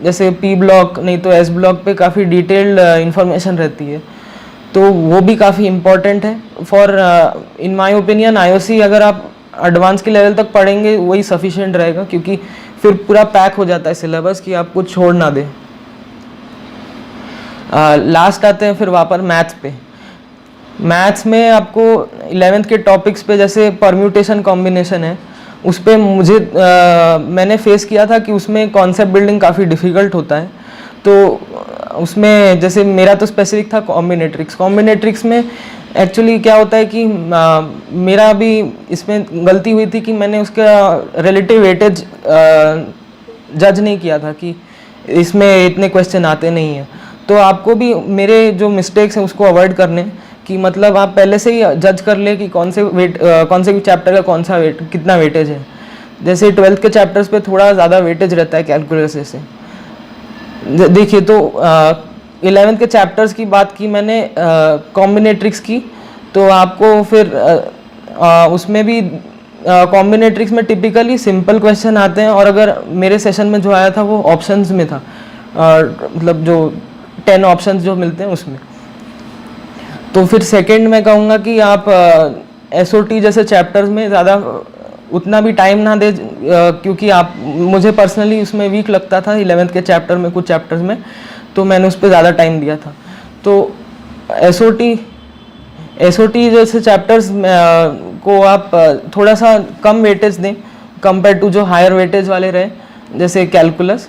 जैसे P ब्लॉक नहीं तो S ब्लॉक पे काफ़ी डिटेल्ड इंफॉर्मेशन रहती है, तो वो भी काफ़ी इम्पॉर्टेंट है। For in my opinion IOC अगर आप एडवांस के लेवल तक पढ़ेंगे वही सफिशिएंट रहेगा, क्योंकि फिर पूरा पैक हो जाता है सिलेबस कि आप कुछ छोड़ ना दें। लास्ट आते हैं फिर वापस मैथ्स पे। मैथ्स में आपको 11th के टॉपिक्स पे जैसे परम्यूटेशन कॉम्बिनेशन है, उस पर मैंने फेस किया था कि उसमें कॉन्सेप्ट बिल्डिंग काफ़ी डिफ़िकल्ट होता है। तो उसमें जैसे मेरा तो स्पेसिफिक था कॉम्बिनेट्रिक्स में एक्चुअली क्या होता है कि मेरा भी इसमें गलती हुई थी कि मैंने उसका रिलेटिव वेटेज जज नहीं किया था कि इसमें इतने क्वेश्चन आते नहीं हैं। तो आपको भी मेरे जो मिस्टेक्स हैं उसको अवॉइड करने कि मतलब आप पहले से ही जज कर ले कि कौन से चैप्टर का कौन सा कितना वेटेज है। जैसे 12th के चैप्टर्स पे थोड़ा ज़्यादा वेटेज रहता है कैलकुलस से। देखिए तो 11th के चैप्टर्स की बात की मैंने कॉम्बिनेट्रिक्स की, तो आपको फिर उसमें भी कॉम्बिनेट्रिक्स में टिपिकली सिंपल क्वेश्चन आते हैं, और अगर मेरे सेशन में जो आया था वो ऑप्शंस में था, मतलब जो 10 ऑप्शंस जो मिलते हैं उसमें। तो फिर सेकंड मैं कहूँगा कि आप SOT जैसे चैप्टर्स में ज़्यादा उतना भी टाइम ना दे, क्योंकि मुझे पर्सनली उसमें वीक लगता था 11th के चैप्टर में, कुछ चैप्टर्स में, तो मैंने उस पर ज़्यादा टाइम दिया था। तो SOT जैसे चैप्टर्स को आप थोड़ा सा कम वेटेज दें कंपेयर टू जो हायर वेटेज वाले रहे, जैसे कैलकुलस।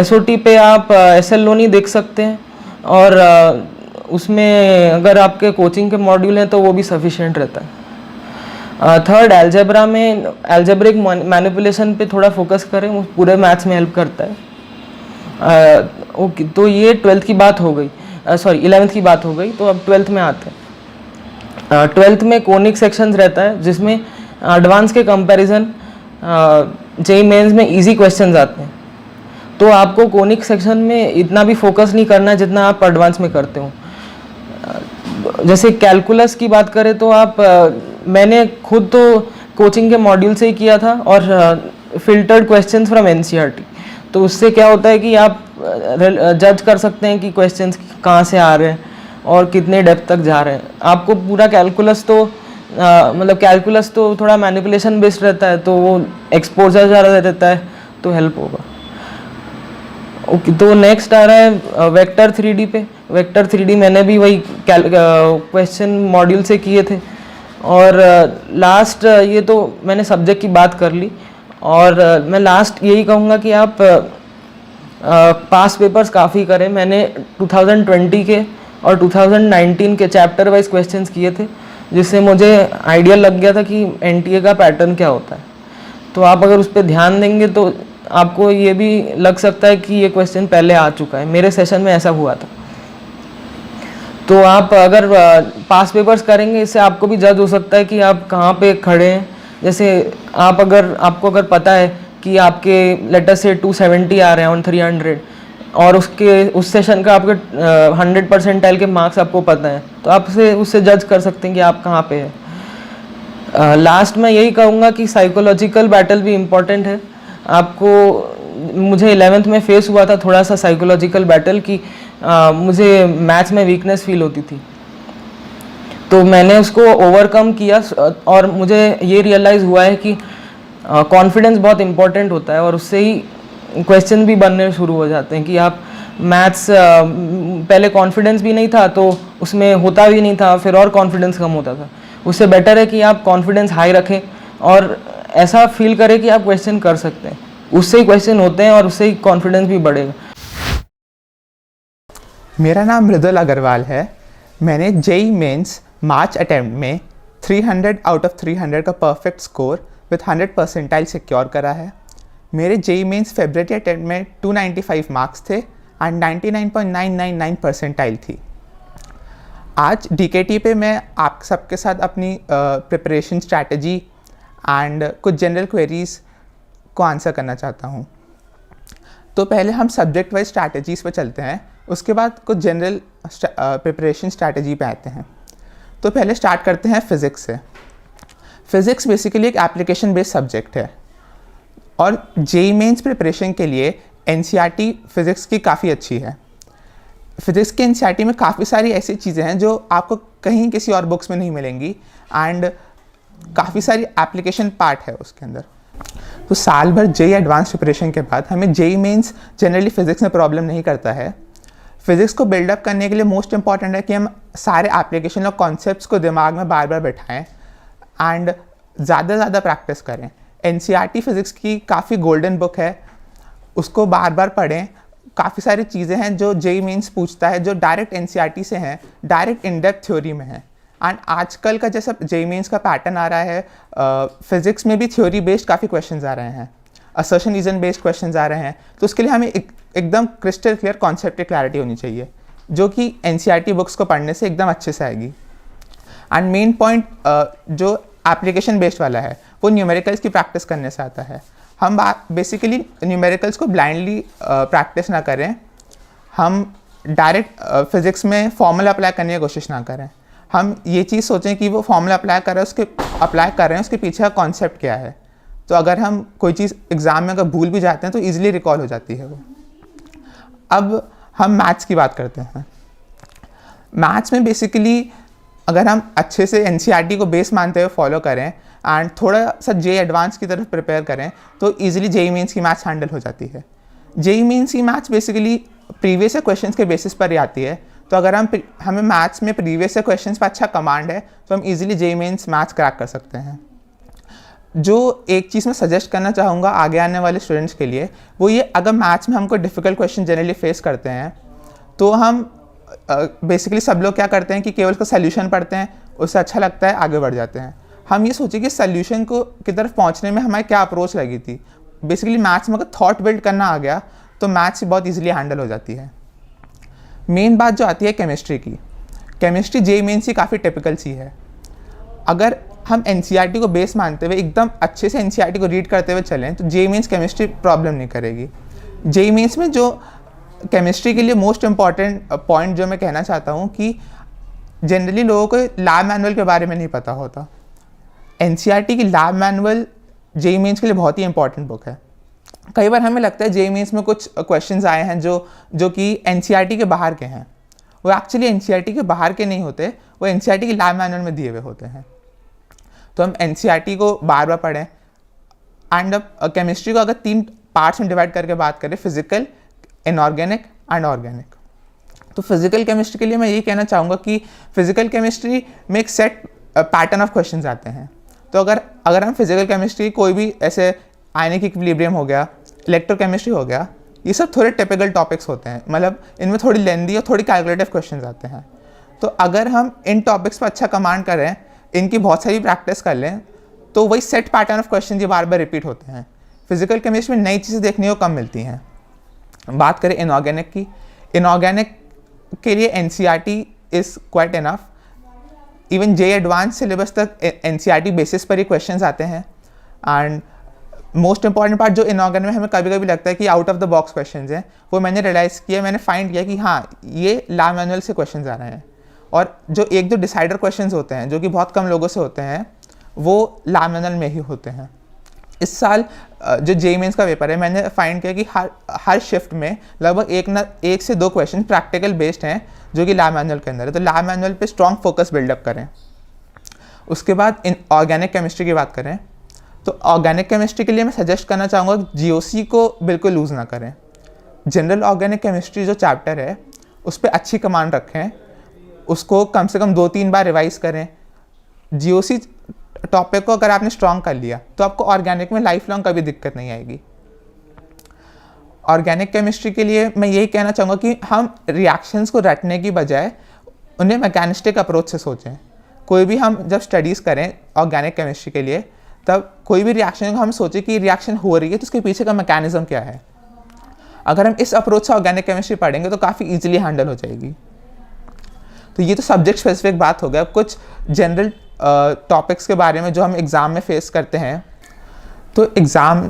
SOT पे आप SL देख सकते हैं, और उसमें अगर आपके कोचिंग के मॉड्यूल हैं तो वो भी सफिशिएंट रहता है। थर्ड, अलजेब्रा में अलजेब्रिक मैनिपुलेशन पे थोड़ा फोकस करें, वो पूरे मैथ्स में हेल्प करता है। ओके, तो ये 12th की बात हो गई, 11th की बात हो गई। तो अब 12th में आते हैं। 12th में कोनिक सेक्शंस रहता है, जिसमें एडवांस के कंपैरिजन जेईई मेंस में इजी क्वेश्चंस आते हैं। तो आपको कोनिक सेक्शन में इतना भी फोकस नहीं करना है जितना आप एडवांस में करते हो। जैसे कैलकुलस की बात करें तो मैंने खुद तो कोचिंग के मॉड्यूल से ही किया था और फिल्टर्ड क्वेश्चंस फ्रॉम NCERT। तो उससे क्या होता है कि आप जज कर सकते हैं कि क्वेश्चंस कहाँ से आ रहे हैं और कितने डेप्थ तक जा रहे हैं। आपको पूरा कैलकुलस तो मतलब कैलकुलस तो थोड़ा मैनिपुलेशन बेस्ड रहता है, तो वो एक्सपोजर ज़्यादा रहता है तो हेल्प होगा। ओके, तो नेक्स्ट आ रहा है वेक्टर 3D पे। वेक्टर 3D मैंने भी वही क्वेश्चन मॉड्यूल से किए थे, और लास्ट ये तो मैंने सब्जेक्ट की बात कर ली, और मैं लास्ट यही कहूँगा कि आप पास पेपर्स काफ़ी करें। मैंने 2020 के और 2019 के चैप्टर वाइज क्वेश्चंस किए थे, जिससे मुझे आइडिया लग गया था कि NTA का पैटर्न क्या होता है। तो आप अगर उस पर ध्यान देंगे तो आपको ये भी लग सकता है कि ये क्वेश्चन पहले आ चुका है, मेरे सेशन में ऐसा हुआ था। तो आप अगर पास पेपर्स करेंगे, इससे आपको भी जज हो सकता है कि आप कहाँ पे खड़े हैं। जैसे आपको अगर पता है कि आपके लेटर से 270 आ रहे हैं ऑन 300, और उस सेशन का आपके 100 परसेंटाइल के मार्क्स आपको पता है, तो आप उससे जज कर सकते हैं कि आप कहाँ पे हैं। लास्ट में यही कहूँगा कि साइकोलॉजिकल बैटल भी इम्पॉर्टेंट है। मुझे 11th में फेस हुआ था थोड़ा सा साइकोलॉजिकल बैटल कि मुझे मैथ्स में वीकनेस फील होती थी, तो मैंने उसको ओवरकम किया, और मुझे ये रियलाइज़ हुआ है कि कॉन्फिडेंस बहुत इम्पोर्टेंट होता है, और उससे ही क्वेश्चन भी बनने शुरू हो जाते हैं कि आप मैथ्स पहले कॉन्फिडेंस भी नहीं था तो उसमें होता भी नहीं था, फिर और कॉन्फिडेंस कम होता था। उससे बेटर है कि आप कॉन्फिडेंस हाई रखें और ऐसा फील करें कि आप क्वेश्चन कर सकते हैं, उससे ही क्वेश्चन होते हैं और उससे ही कॉन्फिडेंस भी बढ़ेगा। मेरा नाम मृदुल अग्रवाल है। मैंने जेई मेंस मार्च अटेम्प्ट में 300 आउट ऑफ 300 का perfect score with 100 percentile secure करा है। मेरे जेई मेंस फेब्रुअरी अटेम्प्ट में 295 मार्क्स थे एंड 99.999 परसेंटाइल थी। आज डीकेटी पे मैं आप सबके साथ अपनी प्रिपरेशन स्ट्रैटेजी एंड कुछ जनरल क्वेरीज को आंसर करना चाहता हूँ। तो पहले हम सब्जेक्ट वाइज स्ट्रैटेजीज़ पे चलते हैं, उसके बाद कुछ जनरल प्रिपरेशन स्ट्रैटेजी पे आते हैं। तो पहले स्टार्ट करते हैं फ़िज़िक्स से। फ़िज़िक्स बेसिकली एक एप्लीकेशन बेस्ड सब्जेक्ट है, और जेई मेंस प्रिपरेशन के लिए एनसीईआरटी फ़िज़िक्स की काफ़ी अच्छी है। फ़िज़िक्स के एनसीईआरटी में काफ़ी सारी ऐसी चीज़ें हैं जो आपको कहीं किसी और बुक्स में नहीं मिलेंगी, एंड काफ़ी सारी एप्लीकेशन पार्ट है उसके अंदर। तो साल भर जेई एडवांस प्रिपरेशन के बाद हमें जेई मेंस जनरली फ़िज़िक्स में प्रॉब्लम नहीं करता है। फ़िज़िक्स को बिल्डअप करने के लिए मोस्ट इंपॉर्टेंट है कि हम सारे एप्लीकेशन और कॉन्सेप्ट्स को दिमाग में बार बार बैठाएं एंड ज़्यादा से ज़्यादा प्रैक्टिस करें। एनसीईआरटी फ़िज़िक्स की काफ़ी गोल्डन बुक है, उसको बार बार पढ़ें। काफ़ी सारी चीज़ें हैं जो जेई मेंस पूछता है जो डायरेक्ट एनसीईआरटी से हैं, डायरेक्ट इन डेप्थ थ्योरी में है। एंड आजकल का जैसा जेई मेंस का पैटर्न आ रहा है, फिज़िक्स में भी थ्योरी बेस्ड काफ़ी क्वेश्चंस आ रहे हैं, असर्शन रीजन बेस्ड क्वेश्चंस आ रहे हैं। तो उसके लिए हमें एकदम क्रिस्टल क्लियर कॉन्सेप्ट की क्लैरिटी होनी चाहिए, जो कि एनसीईआरटी बुक्स को पढ़ने से एकदम अच्छे से आएगी। एंड मेन पॉइंट जो एप्लीकेशन बेस्ड वाला है वो न्यूमेरिकल्स की प्रैक्टिस करने से आता है। हम बेसिकली न्यूमेरिकल्स को ब्लाइंडली प्रैक्टिस ना करें, हम डायरेक्ट फिज़िक्स में फॉर्मूला अप्लाई करने की कोशिश ना करें। हम ये चीज़ सोचें कि वो फॉर्मूला अप्लाई कर रहे हैं उसके पीछे का कॉन्सेप्ट क्या है। तो अगर हम कोई चीज़ एग्ज़ाम में अगर भूल भी जाते हैं तो ईजिली रिकॉल हो जाती है वो। अब हम मैथ्स की बात करते हैं। मैथ्स में बेसिकली अगर हम अच्छे से एनसीईआरटी को बेस मानते हुए फॉलो करें एंड थोड़ा सा जेई एडवांस की तरफ प्रिपेयर करें तो ईजिली जेई मेंस की मैथ्स हैंडल हो जाती है। जेई मेंस की मैथ्स बेसिकली प्रीवियस क्वेश्चंस के बेसिस पर ही आती है। तो अगर हमें मैथ्स में प्रीवियस क्वेश्चंस पर अच्छा कमांड है तो हम easily JEE Mains maths crack कर सकते हैं। जो एक चीज़ मैं सजेस्ट करना चाहूँगा आगे आने वाले स्टूडेंट्स के लिए वो ये, अगर मैथ्स में हमको डिफ़िकल्ट क्वेश्चन जनरली फेस करते हैं तो हम बेसिकली सब लोग क्या करते हैं कि केवल उसका सल्यूशन पढ़ते हैं, उससे अच्छा लगता है आगे बढ़ जाते हैं। हम ये सोचिए कि सल्यूशन की तरफ पहुँचने में हमारी क्या अप्रोच लगी थी। बेसिकली मैथ्स में अगर थॉट बिल्ड करना आ गया तो मैथ्स बहुत ईजिली हैंडल हो जाती है। मेन बात जो आती है केमिस्ट्री की, केमिस्ट्री जेई मेंस की काफ़ी टिपिकल सी है। अगर हम एनसीईआरटी को बेस मानते हुए एकदम अच्छे से एनसीईआरटी को रीड करते हुए चलें तो जेई मेंस केमिस्ट्री प्रॉब्लम नहीं करेगी। जेई मेंस में जो केमिस्ट्री के लिए मोस्ट इम्पॉर्टेंट पॉइंट जो मैं कहना चाहता हूँ कि जनरली लोगों को लैब मैनुअल के बारे में नहीं पता होता। एनसीईआरटी की लैब मैनुअल जेई मेंस के लिए बहुत ही इंपॉर्टेंट बुक है। कई बार हमें लगता है जेईई मेंस में कुछ क्वेश्चंस आए हैं जो कि एनसीईआरटी के बाहर के हैं। वो एक्चुअली एनसीईआरटी के बाहर के नहीं होते, वो एनसीईआरटी के लैब मैनुअल में दिए हुए होते हैं। तो हम एनसीईआरटी को बार बार पढ़ें। एंड अब केमिस्ट्री को अगर 3 पार्ट्स में डिवाइड करके बात करें, फिजिकल, इनऑर्गेनिक एंड ऑर्गेनिक। तो फिजिकल केमिस्ट्री के लिए मैं यही कहना चाहूँगा कि फिजिकल केमिस्ट्री में एक सेट पैटर्न ऑफ क्वेश्चंस आते हैं। तो अगर हम फिजिकल केमिस्ट्री कोई भी ऐसे आयनिक इक्विलिब्रियम हो गया, इलेक्ट्रोकेमिस्ट्री हो गया, ये सब थोड़े टिपिकल टॉपिक्स होते हैं, मतलब इनमें थोड़ी लेंदी और थोड़ी कैलकुलेटिव क्वेश्चंस आते हैं। तो अगर हम इन टॉपिक्स पर अच्छा कमांड करें, इनकी बहुत सारी प्रैक्टिस कर लें, तो वही सेट पैटर्न ऑफ क्वेश्चन ये बार बार रिपीट होते हैं। फिजिकल केमिस्ट्री में नई चीज़ें देखने को कम मिलती हैं। बात करें इनऑर्गेनिक की, इनऑर्गेनिक के लिए NCERT is quite enough. Even JEE advance syllabus तक एनसीईआरटी बेसिस पर ही क्वेश्चंस आते हैं। एंड मोस्ट इंपॉर्टेंट पार्ट जो इनऑर्गेनिक में हमें कभी कभी लगता है कि out of the box questions हैं, वो मैंने रियलाइज़ किया, मैंने फाइंड किया कि हाँ, ये लैब मैनुअल से क्वेश्चंस आ रहे हैं। और जो एक दो डिसाइडर क्वेश्चंस होते हैं जो कि बहुत कम लोगों से होते हैं, वो लैब मैनुअल में ही होते हैं। इस साल जो जेईई मेंस का पेपर है, मैंने फाइंड किया कि हर शिफ्ट में लगभग 1 से 2 क्वेश्चन प्रैक्टिकल बेस्ड हैं जो कि लैब मैनुअल के अंदर है। तो लैब मैनुअल पे स्ट्रॉन्ग फोकस बिल्डअप करें। उसके बाद इन ऑर्गेनिक केमिस्ट्री की बात करें, तो ऑर्गेनिक केमिस्ट्री के लिए मैं सजेस्ट करना चाहूँगा जीओसी को बिल्कुल लूज़ ना करें। जनरल ऑर्गेनिक केमिस्ट्री जो चैप्टर है, उस पर अच्छी कमांड रखें, उसको कम से कम 2-3 बार रिवाइज करें। जीओसी टॉपिक को अगर आपने स्ट्रॉन्ग कर लिया तो आपको ऑर्गेनिक में लाइफ लॉन्ग कभी दिक्कत नहीं आएगी। ऑर्गेनिक केमिस्ट्री के लिए मैं यही कहना चाहूँगा कि हम रिएक्शंस को रटने की बजाय उन्हें मैकेनिस्टिक अप्रोच से सोचें। कोई भी हम जब स्टडीज़ करें ऑर्गेनिक केमिस्ट्री के लिए, तब कोई भी रिएक्शन को हम सोचें कि रिएक्शन हो रही है तो उसके पीछे का मैकेनिज्म क्या है। अगर हम इस अप्रोच से ऑर्गेनिक केमिस्ट्री पढ़ेंगे तो काफ़ी ईजिली हैंडल हो जाएगी। तो ये तो सब्जेक्ट स्पेसिफिक बात हो गया। कुछ जनरल टॉपिक्स के बारे में जो हम एग्ज़ाम में फेस करते हैं। तो एग्ज़ाम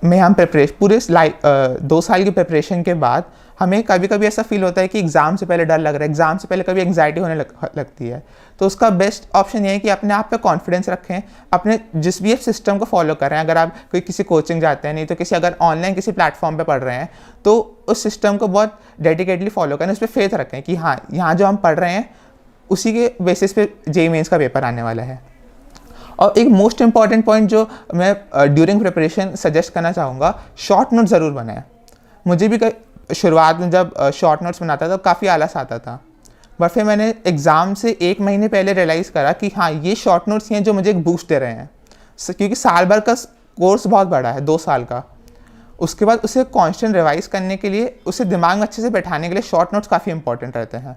में हम पूरे 2 साल की प्रिपरेशन के बाद हमें कभी कभी ऐसा फील होता है कि एग्ज़ाम से पहले डर लग रहा है, एग्ज़ाम से पहले कभी एंग्जाइटी होने लगती है। तो उसका बेस्ट ऑप्शन ये है कि अपने आप पे कॉन्फिडेंस रखें, अपने जिस भी सिस्टम को फॉलो करें। अगर आप किसी कोचिंग जाते हैं, नहीं तो अगर ऑनलाइन किसी प्लेटफॉर्म पे पढ़ रहे हैं, तो उस सिस्टम को बहुत डेडिकेटली फॉलो करें, उस पर फेथ रखें कि हाँ, यहाँ जो हम पढ़ रहे हैं उसी के बेसिस पे जेईई मेंस का पेपर आने वाला है। और एक मोस्ट इंपॉर्टेंट पॉइंट जो मैं ड्यूरिंग प्रिपरेशन सजेस्ट करना चाहूँगा, शॉर्ट नोट ज़रूर बनाएं। मुझे भी शुरुआत में जब शॉर्ट नोट्स बनाता था तो काफ़ी आलस आता था, बट फिर मैंने एग्ज़ाम से 1 महीने पहले रियलाइज़ करा कि हाँ, ये शॉर्ट नोट्स हैं जो मुझे एक बूस्ट दे रहे हैं। क्योंकि साल भर का कोर्स बहुत बड़ा है, 2 साल का। उसके बाद उसे कॉन्स्टेंट रिवाइज करने के लिए, उसे दिमाग में अच्छे से बैठाने के लिए शॉर्ट नोट्स काफ़ी इंपॉर्टेंट रहते हैं।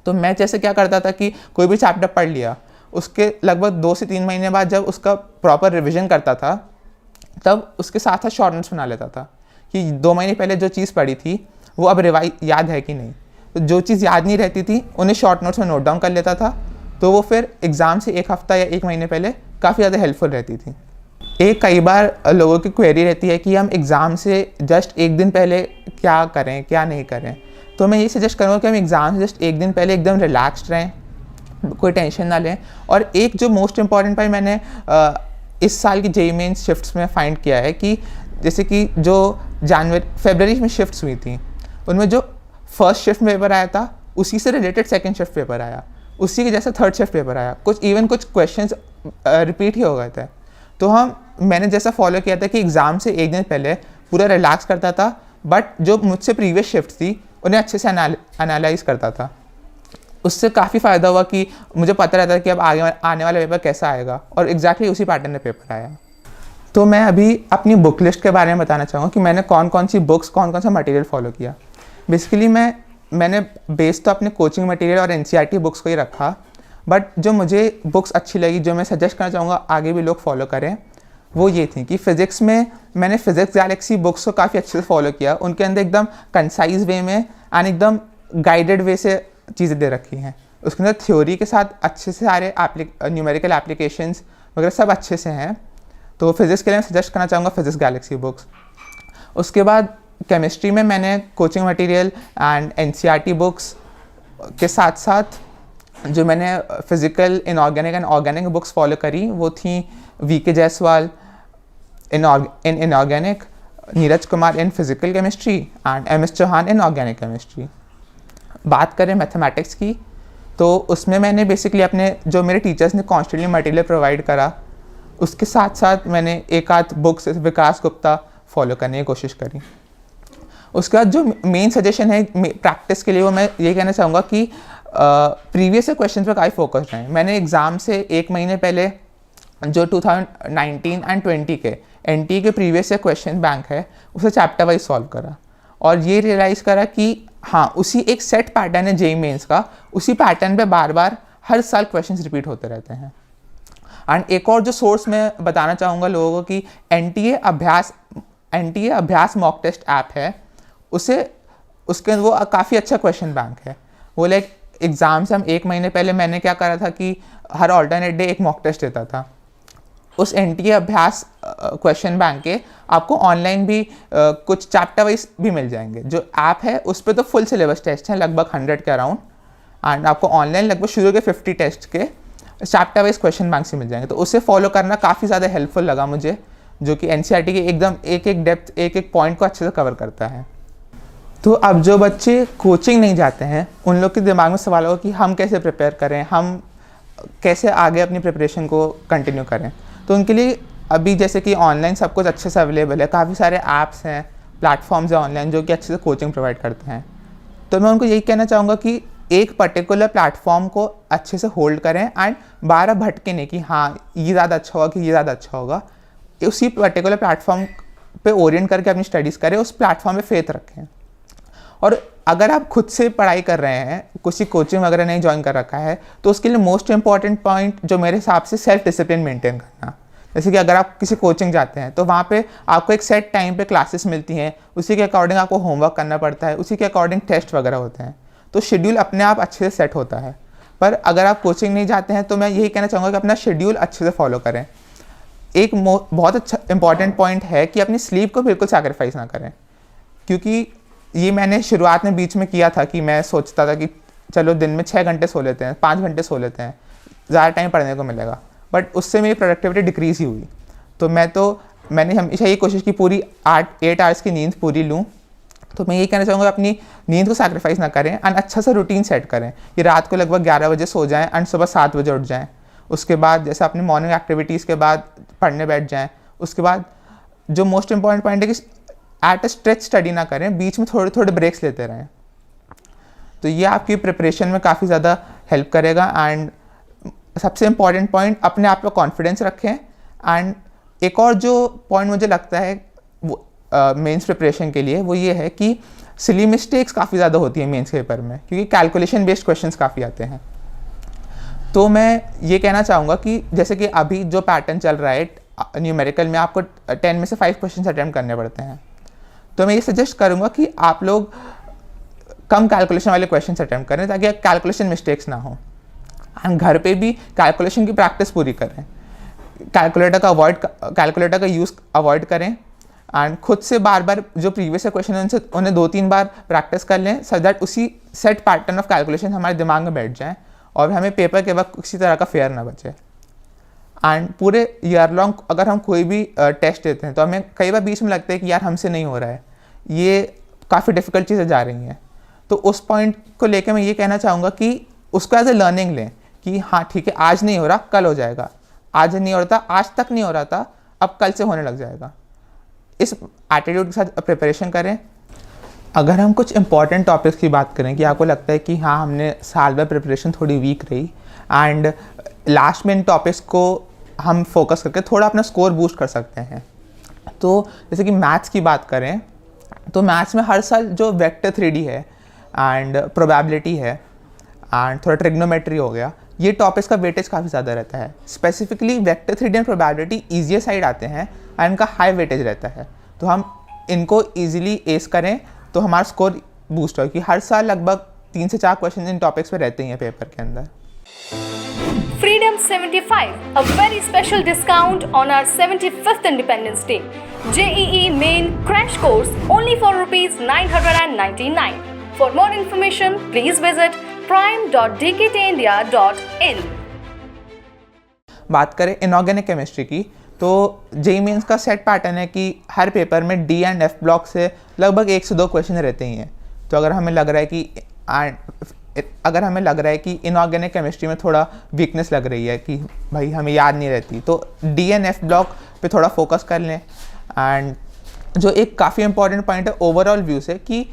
तो मैं जैसे क्या करता था कि कोई भी चैप्टर पढ़ लिया, उसके लगभग 2 से 3 महीने बाद जब उसका प्रॉपर रिविज़न करता था, तब उसके साथ शॉर्ट नोट्स बना लेता था कि 2 महीने पहले जो चीज़ पढ़ी थी वो अब याद है कि नहीं। तो जो चीज़ याद नहीं रहती थी उन्हें शॉर्ट नोट्स में नोट डाउन कर लेता था, तो वो फिर एग्ज़ाम से 1 हफ्ता या 1 महीने पहले काफ़ी ज़्यादा हेल्पफुल रहती थी। कई बार लोगों की क्वेरी रहती है कि हम एग्ज़ाम से जस्ट 1 दिन पहले क्या करें, क्या नहीं करें। तो मैं ये सजेस्ट करूँगा कि हम एग्ज़ाम से जस्ट 1 दिन पहले एकदम रिलैक्स्ड रहें, कोई टेंशन ना लें। और एक जो मोस्ट इम्पॉर्टेंट पॉइंट मैंने इस साल की जेईई मेंस शिफ्ट्स में फाइंड किया है कि जैसे कि जो फरवरी में शिफ्ट्स हुई थी, उनमें जो फर्स्ट शिफ्ट पेपर आया था उसी से रिलेटेड सेकंड शिफ्ट पेपर आया, उसी के जैसा थर्ड शिफ्ट पेपर आया, कुछ क्वेश्चंस रिपीट ही हो गए थे। तो मैंने जैसा फॉलो किया था कि एग्ज़ाम से 1 दिन पहले पूरा रिलैक्स करता था, बट जो मुझसे प्रीवियस शिफ्ट थी उन्हें अच्छे से एनालाइज करता था। उससे काफ़ी फ़ायदा हुआ कि मुझे पता रहता कि अब आगे आने वाला पेपर कैसा आएगा, और एग्जैक्टली उसी पैटर्न में पेपर आया। तो मैं अभी अपनी बुक लिस्ट के बारे में बताना चाहूँगा कि मैंने कौन कौन सी बुक्स, कौन कौन सा मटेरियल फॉलो किया। बेसिकली मैंने बेस तो अपने कोचिंग मटेरियल और एनसीईआरटी बुक्स को ही रखा, बट जो मुझे बुक्स अच्छी लगी, जो मैं सजेस्ट करना चाहूँगा आगे भी लोग फॉलो करें, वो ये थी कि फ़िज़िक्स में मैंने फिज़िक्स गैलेक्सी बुक्स को काफ़ी अच्छे से फॉलो किया। उनके अंदर एकदम कंसाइज वे में एंड एकदम गाइडेड वे से चीज़ें दे रखी हैं। उसके अंदर थ्योरी के साथ अच्छे से सारे न्यूमेरिकल एप्लीकेशंस वगैरह सब अच्छे से हैं। तो फिज़िक्स के लिए मैं सजेस्ट करना चाहूँगा फिज़िक्स गैलेक्सी बुक्स। उसके बाद केमिस्ट्री में मैंने coaching material and NCERT books के साथ साथ जो मैंने physical, inorganic and organic books follow करी वो थी VK Jaiswal in inorganic, Neeraj Kumar in physical chemistry and MS Chauhan in organic chemistry. बात करें मैथमेटिक्स की, तो उसमें मैंने बेसिकली अपने जो मेरे टीचर्स ने कॉन्स्टेंटली मटेरियल प्रोवाइड करा, उसके साथ साथ मैंने एक आध बुक्स विकास गुप्ता फॉलो करने की कोशिश करी। उसके बाद जो मेन सजेशन है प्रैक्टिस के लिए, वो मैं ये कहना चाहूँगा कि प्रीवियस क्वेश्चन पर काफ़ी फोकस्ड रहें। मैंने एग्ज़ाम से 1 महीने पहले जो 2019 एंड 20 के NT के प्रीवियस क्वेश्चन बैंक है, उसे चैप्टर वाइज सॉल्व करा और ये रियलाइज़ करा कि हाँ, उसी एक सेट पैटर्न है JEE मेंस का, उसी पैटर्न पे बार बार हर साल क्वेश्चंस रिपीट होते रहते हैं। एंड एक और जो सोर्स मैं बताना चाहूँगा लोगों को कि NTA अभ्यास मॉक टेस्ट ऐप है, उसके वो काफ़ी अच्छा क्वेश्चन बैंक है। वो लाइक एग्ज़ाम से हम 1 महीने पहले मैंने क्या करा था कि हर ऑल्टरनेट डे एक मॉक टेस्ट देता था। उस NTA अभ्यास क्वेश्चन बैंक के आपको ऑनलाइन भी कुछ चैप्टर वाइज भी मिल जाएंगे। जो ऐप है उस पर तो फुल सिलेबस टेस्ट हैं लगभग 100 के अराउंड, एंड आपको ऑनलाइन लगभग शुरू के 50 टेस्ट के चैप्टर वाइज क्वेश्चन बैंक से मिल जाएंगे। तो उसे फॉलो करना काफ़ी ज़्यादा हेल्पफुल लगा मुझे, जो कि NCERT के एकदम एक डेप्थ एक पॉइंट को अच्छे से कवर करता है। तो अब जो बच्चे कोचिंग नहीं जाते हैं, उन लोग के दिमाग में सवाल होगा कि हम कैसे प्रिपेयर करें, हम कैसे आगे अपनी प्रिपरेशन को कंटिन्यू करें। तो उनके लिए अभी जैसे कि ऑनलाइन सब कुछ अच्छे से अवेलेबल है, काफ़ी सारे ऐप्स हैं, प्लेटफॉर्म्स हैं ऑनलाइन जो कि अच्छे से कोचिंग प्रोवाइड करते हैं। तो मैं उनको यही कहना चाहूँगा कि एक पर्टिकुलर प्लेटफॉर्म को अच्छे से होल्ड करें एंड बारह भटके नहीं कि हाँ ये ज़्यादा अच्छा होगा कि ये ज़्यादा अच्छा होगा। उसी पर्टिकुलर प्लेटफॉर्म पे ओरिएंट करके अपनी स्टडीज़ करें, उस प्लेटफॉर्म पे फेथ रखें। और अगर आप खुद से पढ़ाई कर रहे हैं, किसी कोचिंग वगैरह नहीं ज्वाइन कर रखा है, तो उसके लिए मोस्ट इंपॉर्टेंट पॉइंट जो मेरे हिसाब से सेल्फ डिसिप्लिन मेंटेन करना। जैसे कि अगर आप किसी कोचिंग जाते हैं तो वहाँ पे आपको एक सेट टाइम पे क्लासेस मिलती हैं, उसी के अकॉर्डिंग आपको होमवर्क करना पड़ता है, उसी के अकॉर्डिंग टेस्ट वगैरह होते हैं, तो शेड्यूल अपने आप अच्छे से सेट होता है। पर अगर आप कोचिंग नहीं जाते हैं तो मैं यही कहना चाहूँगा कि अपना शेड्यूल अच्छे से फॉलो करें। एक बहुत अच्छा इंपॉर्टेंट पॉइंट है कि अपनी स्लीप को बिल्कुल सैक्रिफाइस ना करें, क्योंकि ये मैंने शुरुआत में बीच में किया था कि मैं सोचता था कि चलो दिन में 6 घंटे सो लेते हैं, 5 घंटे सो लेते हैं, ज़्यादा टाइम पढ़ने को मिलेगा, बट उससे मेरी प्रोडक्टिविटी डिक्रीज़ ही हुई। तो मैंने हमेशा ये कोशिश की पूरी 8 आवर्स की नींद पूरी लूँ। तो मैं ये कहना चाहूँगा अपनी नींद को सैक्रिफाइस ना करें एंड अच्छा सा रूटीन सेट करें कि रात को लगभग 11 बजे सो जाएँ एंड सुबह 7 बजे उठ जाएँ। उसके बाद जैसे अपनी मॉर्निंग एक्टिविटीज़ के बाद पढ़ने बैठ जाएँ। उसके बाद जो मोस्ट इंपॉर्टेंट पॉइंट है कि एट अ स्ट्रेच स्टडी ना करें, बीच में थोड़े थोड़े ब्रेक्स लेते रहें। तो ये आपकी प्रिपरेशन में काफ़ी ज़्यादा हेल्प करेगा। एंड सबसे इम्पॉर्टेंट पॉइंट, अपने आप पे कॉन्फिडेंस रखें। एंड एक और जो पॉइंट मुझे लगता है वो मेंस प्रिपरेशन के लिए, वो ये है कि सिली मिस्टेक्स काफ़ी ज़्यादा होती है मेंस पेपर में, क्योंकि कैलकुलेशन बेस्ड क्वेश्चंस काफ़ी आते हैं। तो मैं ये कहना चाहूँगा कि जैसे कि अभी जो पैटर्न चल रहा है न्यूमेरिकल में, आपको 10 में से 5 क्वेश्चन अटैम्प्ट करने पड़ते हैं। तो मैं ये सजेस्ट करूँगा कि आप लोग कम कैलकुलेशन वाले क्वेश्चन अटैम्प्ट करें ताकि कैलकुलेशन मिस्टेक्स ना हो। एंड घर पे भी कैलकुलेशन की प्रैक्टिस पूरी करें, कैलकुलेटर का यूज़ अवॉइड करें। एंड खुद से बार बार जो प्रीवियस क्वेश्चन उनसे उन्हें 2-3 बार प्रैक्टिस कर लें, सो दैट उसी सेट पैटर्न ऑफ कैलकुलेशन हमारे दिमाग में बैठ जाए और हमें पेपर के वक्त किसी तरह का फेयर ना बचे। एंड पूरे ईयर लॉन्ग अगर हम कोई भी टेस्ट देते हैं तो हमें कई बार बीच में लगता है कि यार हमसे नहीं हो रहा है, ये काफ़ी डिफ़िकल्ट चीज़ें जा रही हैं। तो उस पॉइंट को लेकर मैं ये कहना चाहूँगा कि उसको एज ए लर्निंग लें कि हाँ ठीक है, आज नहीं हो रहा कल हो जाएगा, आज नहीं हो रहा था, आज तक नहीं हो रहा था, अब कल से होने लग जाएगा। इस एटीट्यूड के साथ प्रिपरेशन करें। अगर हम कुछ इंपॉर्टेंट टॉपिक्स की बात करें कि आपको लगता है कि हाँ हमने साल भर प्रिपरेशन थोड़ी वीक रही एंड लास्ट में इन टॉपिक्स को हम फोकस करके थोड़ा अपना स्कोर बूस्ट कर सकते हैं, तो जैसे कि मैथ्स की बात करें तो मैथ्स में हर साल जो वेक्टर 3D है एंड प्रोबेबिलिटी है एंड थोड़ा ट्रिग्नोमेट्री हो गया, ये टॉपिक्स का वेटेज काफ़ी ज़्यादा रहता है। Specifically vector 3D and probability easier side आते हैं एंड इनका हाई वेटेज रहता है, तो हम इनको ईजिली एस करें तो हमारा स्कोर बूस्ट हो, क्योंकि हर साल लगभग 3 से 4 क्वेश्चन इन टॉपिक्स पे रहते हैं पेपर के अंदर। Freedom 75, a very special discount on our 75th Independence Day. JEE Main Crash Course only for ₹999. For more information, please visit prime.dktindia.in. बात करें इनऑर्गेनिक केमिस्ट्री की, तो जेई मेंस का सेट पैटर्न है कि हर पेपर में डी एंड एफ ब्लॉक से लगभग 1 से 2 क्वेश्चन रहते ही हैं। तो अगर हमें लग रहा है कि इनऑर्गेनिक केमिस्ट्री में थोड़ा वीकनेस लग रही है कि भाई हमें याद नहीं रहती, तो डी एंड एफ ब्लॉक पे थोड़ा फोकस कर लें। एंड जो एक काफ़ी इंपॉर्टेंट पॉइंट है ओवरऑल व्यू से कि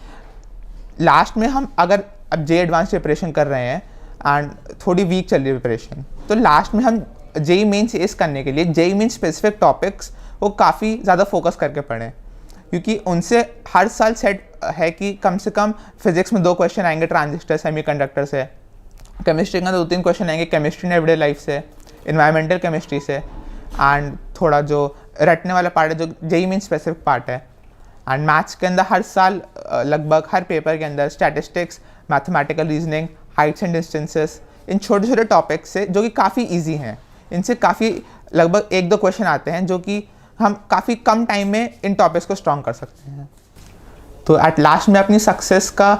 लास्ट में हम अगर अब जे एडवांस प्रिपरेशन कर रहे हैं एंड थोड़ी वीक चल रही है प्रिपरेशन, तो लास्ट में हम जेई मेंस एस करने के लिए जेई मेंस स्पेसिफिक टॉपिक्स वो काफ़ी ज़्यादा फोकस करके पढ़ें, क्योंकि उनसे हर साल सेट है कि कम से कम फिजिक्स में 2 क्वेश्चन आएंगे ट्रांजिस्टर सेमीकंडक्टर से, केमिस्ट्री का 2-3 क्वेश्चन आएंगे केमिस्ट्री इन एवरीडे लाइफ से, इन्वायरमेंटल केमिस्ट्री से, एंड थोड़ा जो रटने वाला पार्ट है जो जेई मेंस स्पेसिफिक पार्ट है। एंड मैथ्स के अंदर हर साल लगभग हर पेपर के अंदर statistics, mathematical reasoning, heights and distances, इन छोटे छोटे टॉपिक्स से जो कि काफ़ी ईजी हैं, इनसे काफ़ी लगभग 1-2 क्वेश्चन आते हैं जो कि हम काफ़ी कम टाइम में इन टॉपिक्स को स्ट्रॉन्ग कर सकते हैं। तो एट लास्ट में अपनी सक्सेस का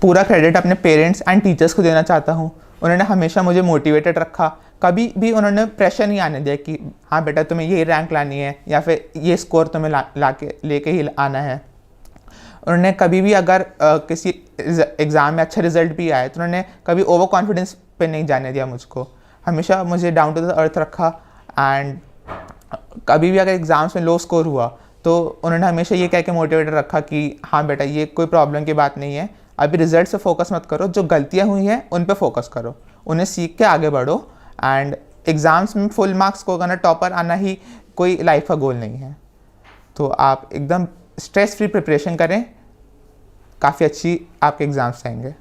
पूरा क्रेडिट अपने पेरेंट्स एंड टीचर्स को देना चाहता हूँ। उन्होंने हमेशा मुझे मोटिवेटेड रखा, कभी भी उन्होंने प्रेशर नहीं आने दिया कि हाँ बेटा तुम्हें ये रैंक लानी है या फिर ये स्कोर तुम्हें लेके ही आना है। उन्होंने कभी भी अगर किसी एग्ज़ाम में अच्छा रिजल्ट भी आए तो उन्होंने कभी ओवर कॉन्फिडेंस पे नहीं जाने दिया मुझको, हमेशा मुझे डाउन टू द अर्थ रखा। एंड कभी भी अगर एग्ज़ाम्स में लो स्कोर हुआ तो उन्होंने हमेशा ये कह के मोटिवेटेड रखा कि हाँ बेटा ये कोई प्रॉब्लम की बात नहीं है, अभी रिजल्ट से फोकस मत करो, जो गलतियाँ हुई हैं उन पे फोकस करो, उन्हें सीख के आगे बढ़ो। एंड एग्ज़ाम्स में फुल मार्क्स स्कोर करना, टॉपर आना ही कोई लाइफ का गोल नहीं है। तो आप एकदम स्ट्रेस फ्री प्रिपरेशन करें, काफ़ी अच्छी आपके एग्ज़ाम्स आएंगे।